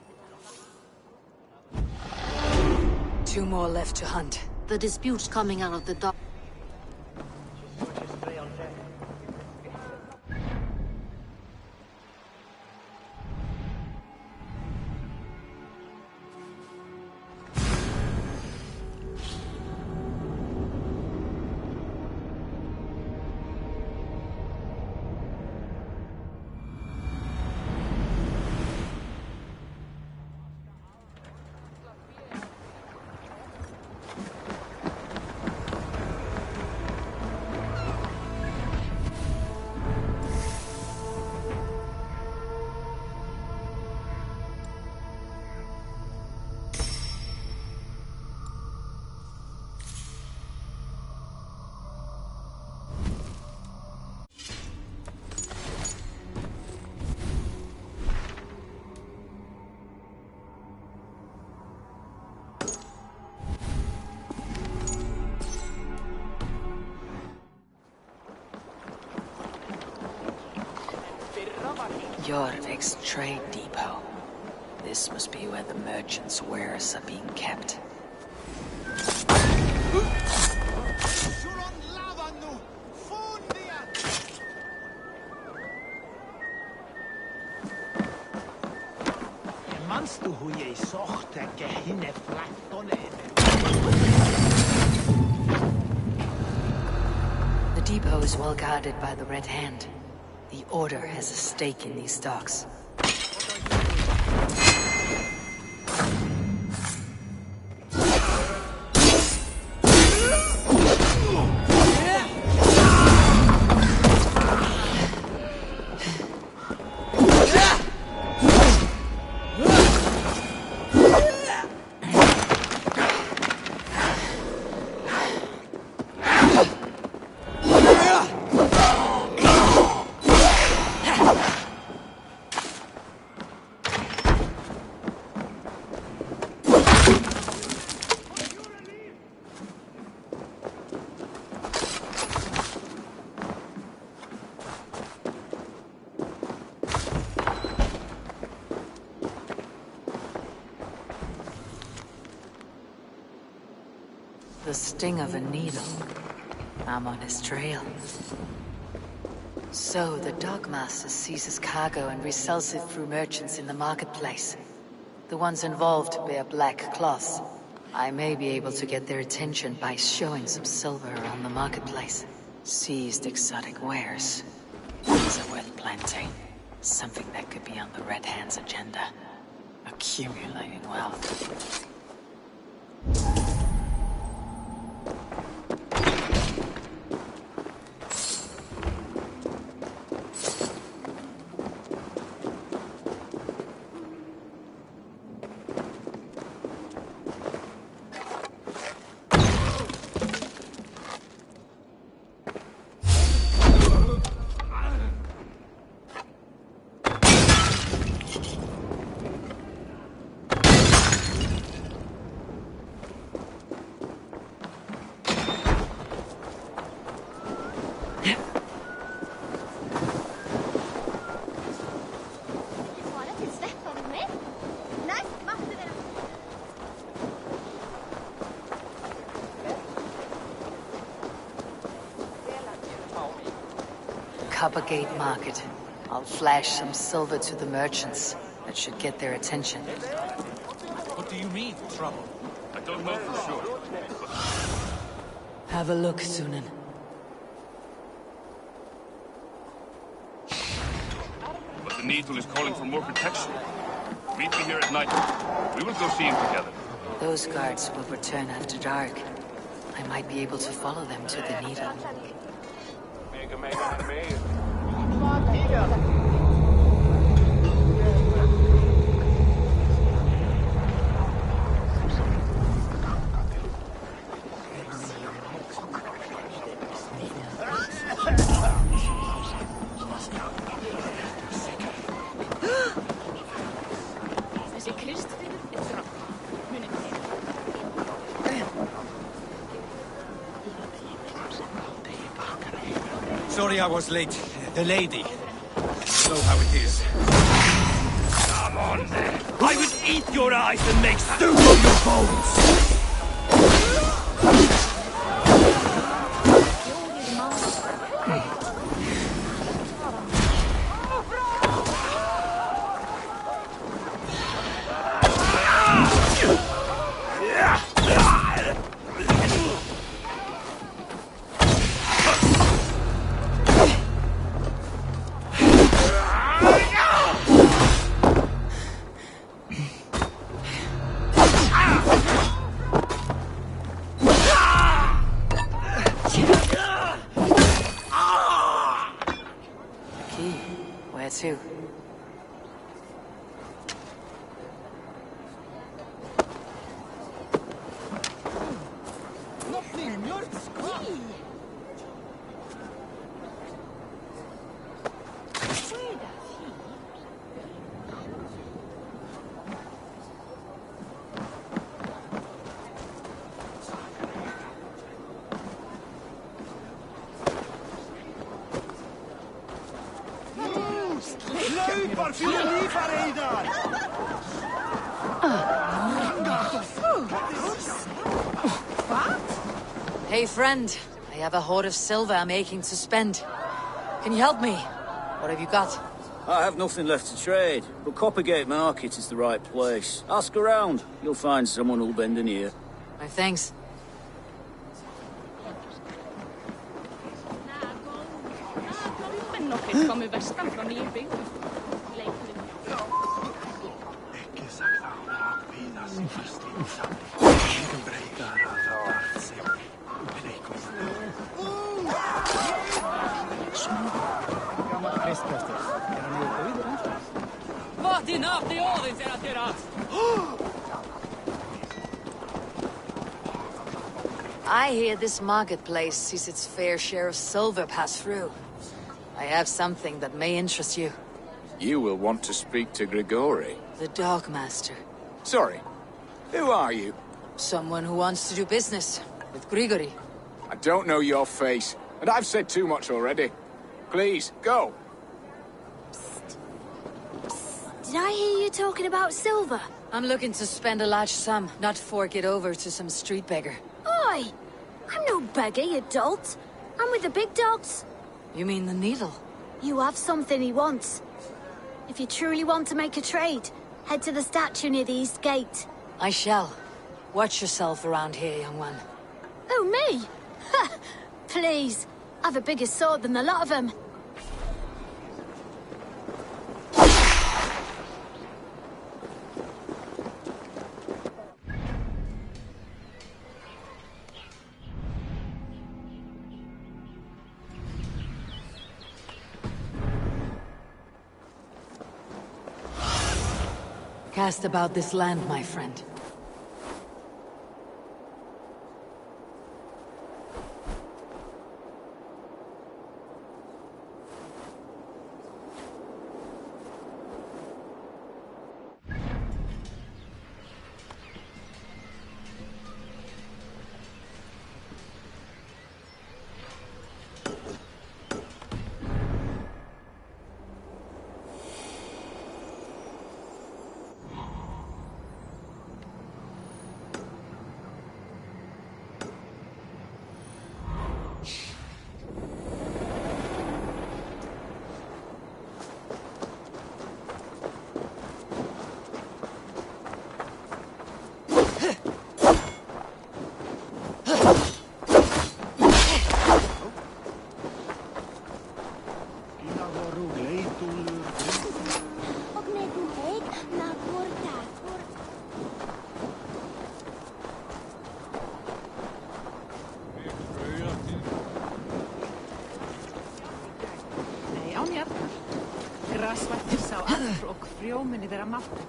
2 more left to hunt.
The disputes coming out of the dock.
Jorvik's trade depot. This must be where the merchants' wares are being kept. The depot is well guarded by the Red Hand. The Order has a stake in these stocks.
the sting of a needle. I'm on his trail. So, the Dockmaster seizes cargo and resells it through merchants in the marketplace. The ones involved wear black cloths. I may be able to get their attention by showing some silver around the marketplace.
Seized exotic wares. These are worth plenty. Something that could be on the Red Hand's agenda. Accumulating wealth.
Coppergate Market. I'll flash some silver to the merchants. That should get their attention.
What do you mean, trouble? I don't know for sure.
Have a look, Sunan.
But the Needle is calling for more protection. Meet me here at night. We will go see him together.
Those guards will return after dark. I might be able to follow them to the Needle.
Sorry I was late. The lady. You know how it is. Come on, then. I will eat your eyes and make stew of your bones!
Where to? Hey, friend. I have a hoard of silver I'm aching to spend. Can you help me? What have you got?
I have nothing left to trade, but Coppergate Market is the right place. Ask around. You'll find someone who'll bend an ear.
My thanks. I hear this marketplace sees its fair share of silver pass through. I have something that may interest you.
You will want to speak to Grigori.
The Dogmaster.
Sorry, who are you?
Someone who wants to do business with Grigori.
I don't know your face, and I've said too much already. Please, go.
Did I hear you talking about silver?
I'm looking to spend a large sum, not fork it over to some street beggar.
Oi! I'm no beggar, you dolt. I'm with the big dogs.
You mean the needle?
You have something he wants. If you truly want to make a trade, head to the statue near the east gate.
I shall. Watch yourself around here, young one.
Oh, me? Ha! Please. I've a bigger sword than the lot of them.
Cast about this land, my friend.
Grasvættir sá allur og frjóminni vera máttu.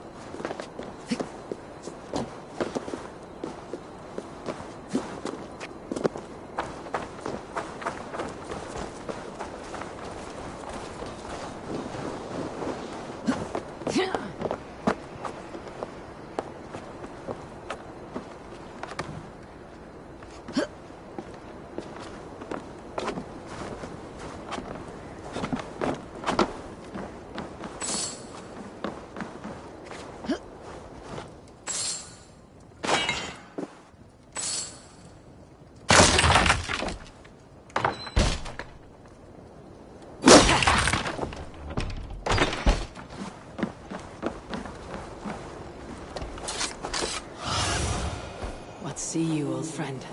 See you, old friend.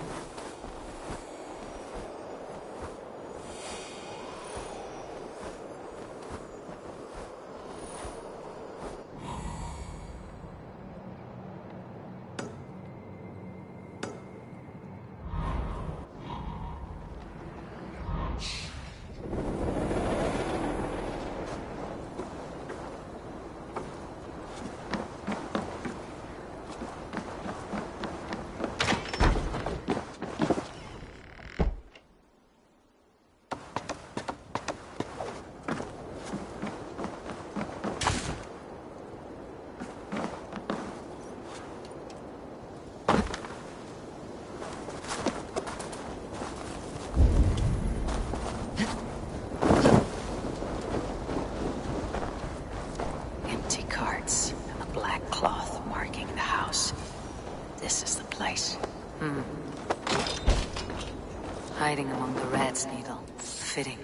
Hiding among the rat's needle. Fitting.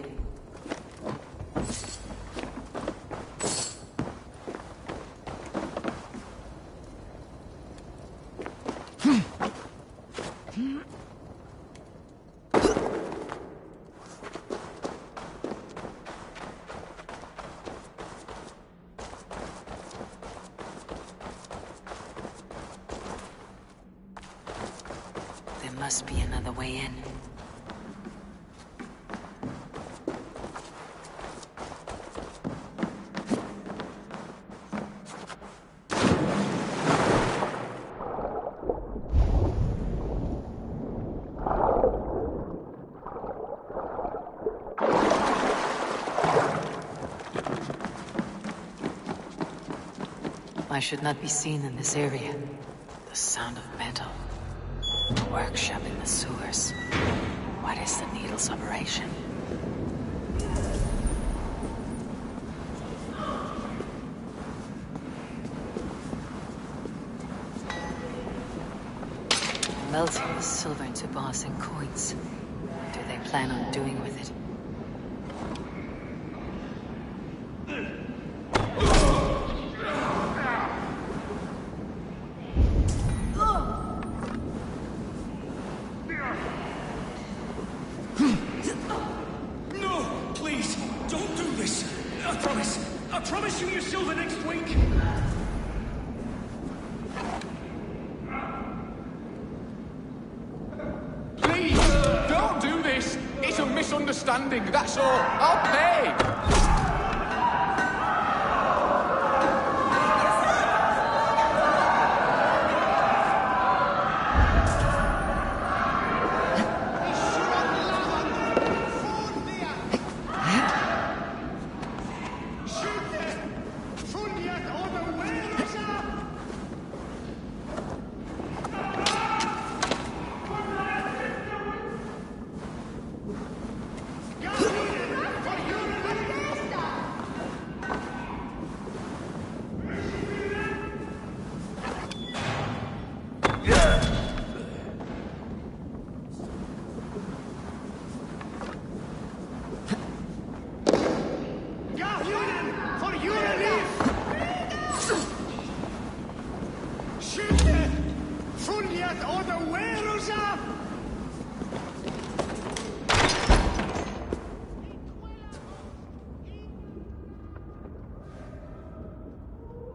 There must be another way in. I should not be seen in this area. The sound of metal. A workshop in the sewers. What is the needle's operation? melting the silver into bars and coins. What do they plan on doing with it?
No! Please, don't do this! I promise! I promise you your silver next week!
Please, don't do this! It's a misunderstanding, that's all. I'll pay!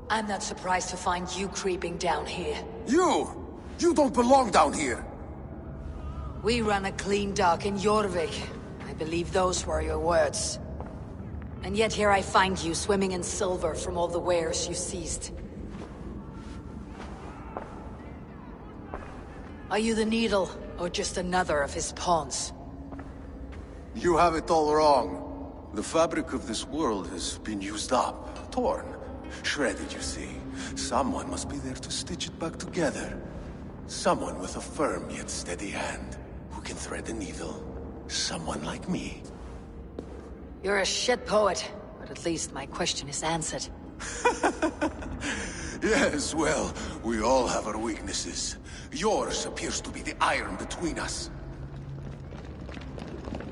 I'm not surprised to find you creeping down here.
You! You don't belong down here!
We run a clean dock in Jorvik. I believe those were your words. And yet here I find you swimming in silver from all the wares you seized. Are you the Needle, or just another of his pawns?
You have it all wrong. The fabric of this world has been used up, torn, shredded, you see. Someone must be there to stitch it back together. Someone with a firm yet steady hand, who can thread the needle. Someone like me.
You're a shit poet, but at least my question is answered.
Yes, well, we all have our weaknesses. Yours appears to be the iron between us.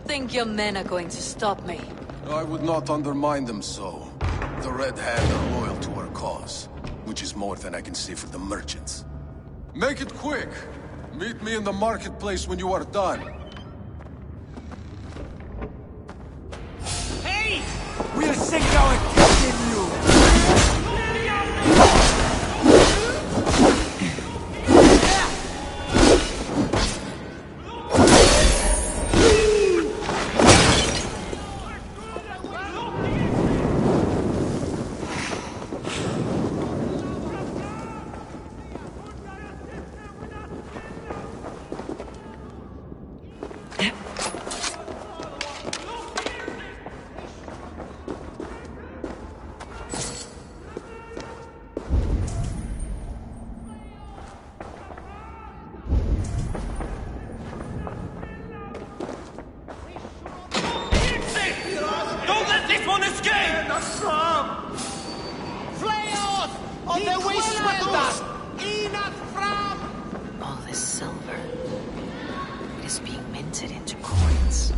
Think your men are going to stop me?
I would not undermine them so. The Red Hand are loyal to our cause, which is more than I can say for the merchants. Make it quick! Meet me in the marketplace when you are done.
Hey!
We'll sink our teeth in you!
All this silver, it is being minted into coins.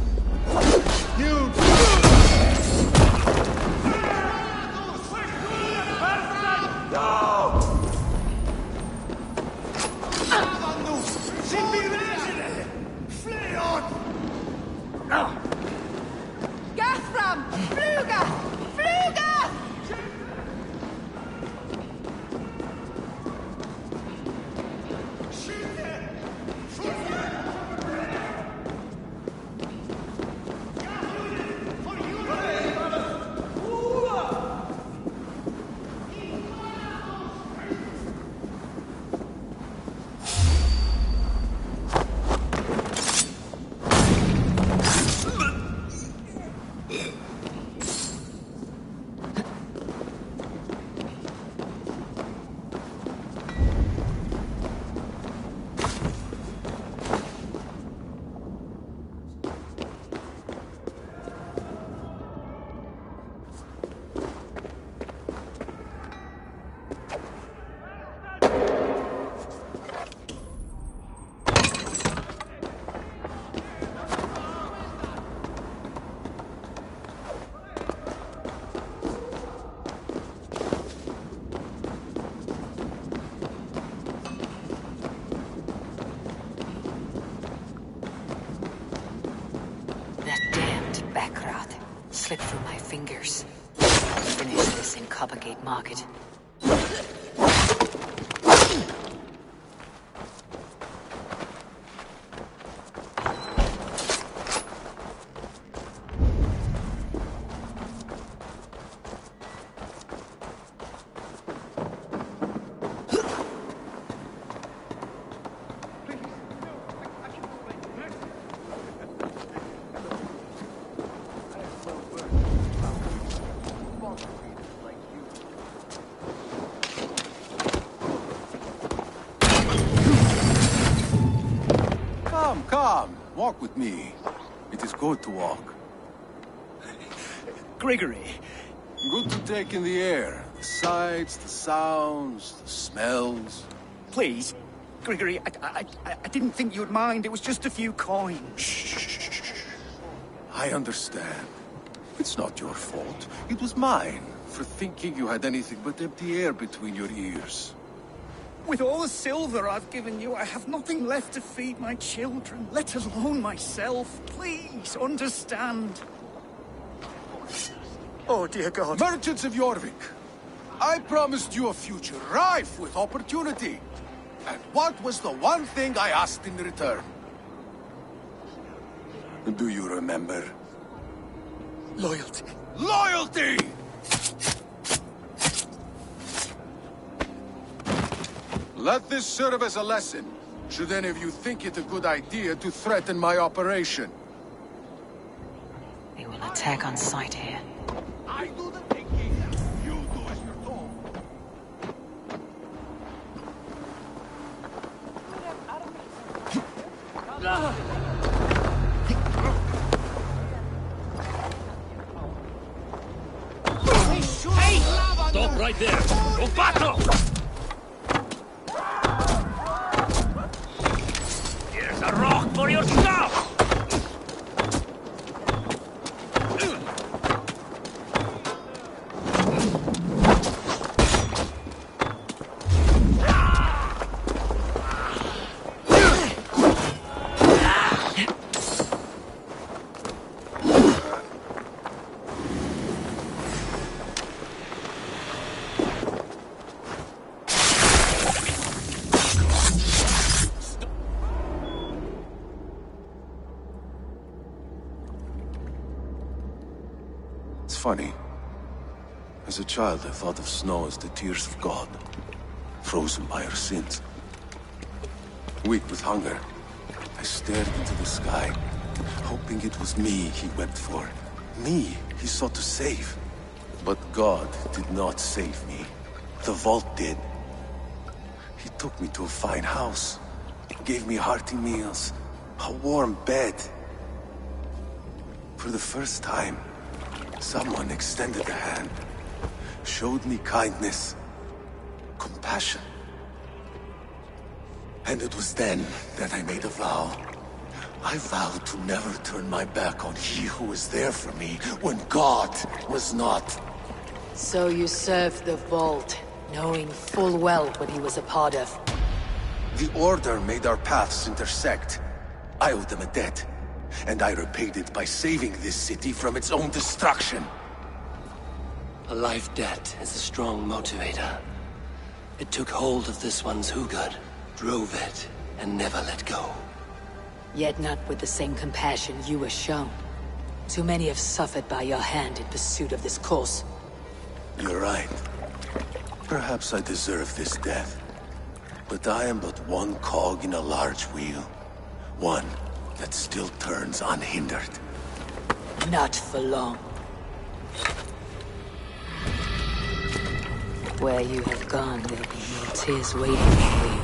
Gathram! Fluga! Fluga!
slip through my fingers. Finish this in Coppergate Market.
Come, walk with me. It is good to walk.
Gregory.
Good to take in the air. The sights, the sounds, the smells.
Please, Gregory, I didn't think you'd mind. It was just a few coins.
Shh. I understand. It's not your fault. It was mine, for thinking you had anything but empty air between your ears.
With all the silver I've given you, I have nothing left to feed my children, let alone myself. Please, understand. Oh, dear God.
Merchants of Jorvik, I promised you a future rife with opportunity. And what was the one thing I asked in return? Do you remember?
Loyalty.
Loyalty! Let this serve as a lesson, should any of you think it a good idea to threaten my operation.
They will attack on sight here.
I do the thinking, you do as you're told.
Hey! Stop right there! Go battle! Here's a rock for yourself!
Funny. As a child, I thought of snow as the tears of God, frozen by our sins. Weak with hunger, I stared into the sky, hoping it was me he wept for. Me he sought to save. But God did not save me. The vault did. He took me to a fine house, gave me hearty meals, a warm bed. For the first time, someone extended a hand, showed me kindness, compassion. And it was then that I made a vow. I vowed to never turn my back on he who was there for me when God was not.
So you served the Vault, knowing full well what he was a part of.
The Order made our paths intersect. I owed them a debt. And I repaid it by saving this city from its own destruction.
A life debt is a strong motivator. It took hold of this one's Hugad, drove it, and never let go.
Yet not with the same compassion you were shown. Too many have suffered by your hand in pursuit of this cause.
You're right. Perhaps I deserve this death. But I am but one cog in a large wheel. One that still turns unhindered.
Not for long. Where you have gone, there'll be no tears waiting for you.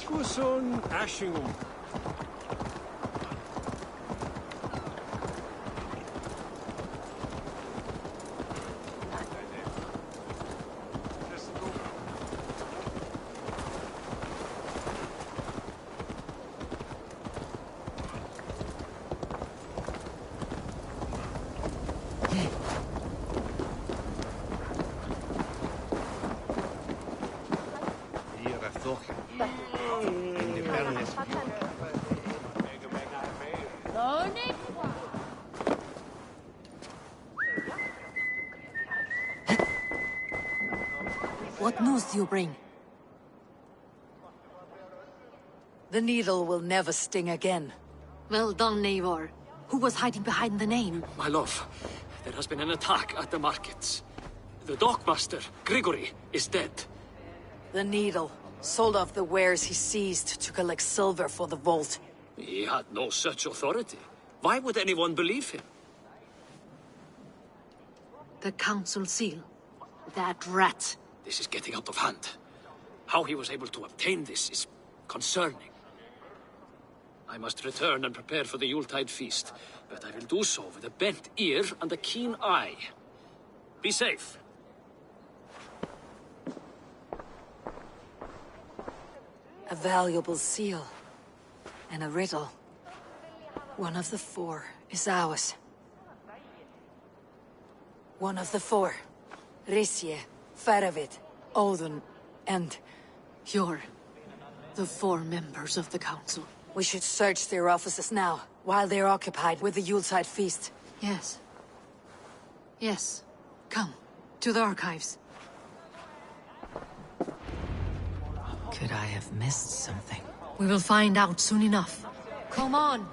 Quoson Ashingum.
What news do you bring?
The needle will never sting again.
Well done, Eivor. Who was hiding behind the name?
My love, there has been an attack at the markets. The dockmaster, Grigory, is dead.
The needle sold off the wares he seized to collect silver for the vault.
He had no such authority. Why would anyone believe him?
The council seal. That rat.
This is getting out of hand. How he was able to obtain this is concerning. I must return and prepare for the Yuletide feast, but I will do so with a bent ear and a keen eye. Be safe.
A valuable seal. And a riddle. One of the four is ours. One of the four. Risje, Faravid, Odin, and...
You're the four members of the council.
We should search their offices now, while they're occupied with the Yuletide feast.
Yes. Yes. Come, to the archives.
Could I have missed something?
We will find out soon enough.
Come on!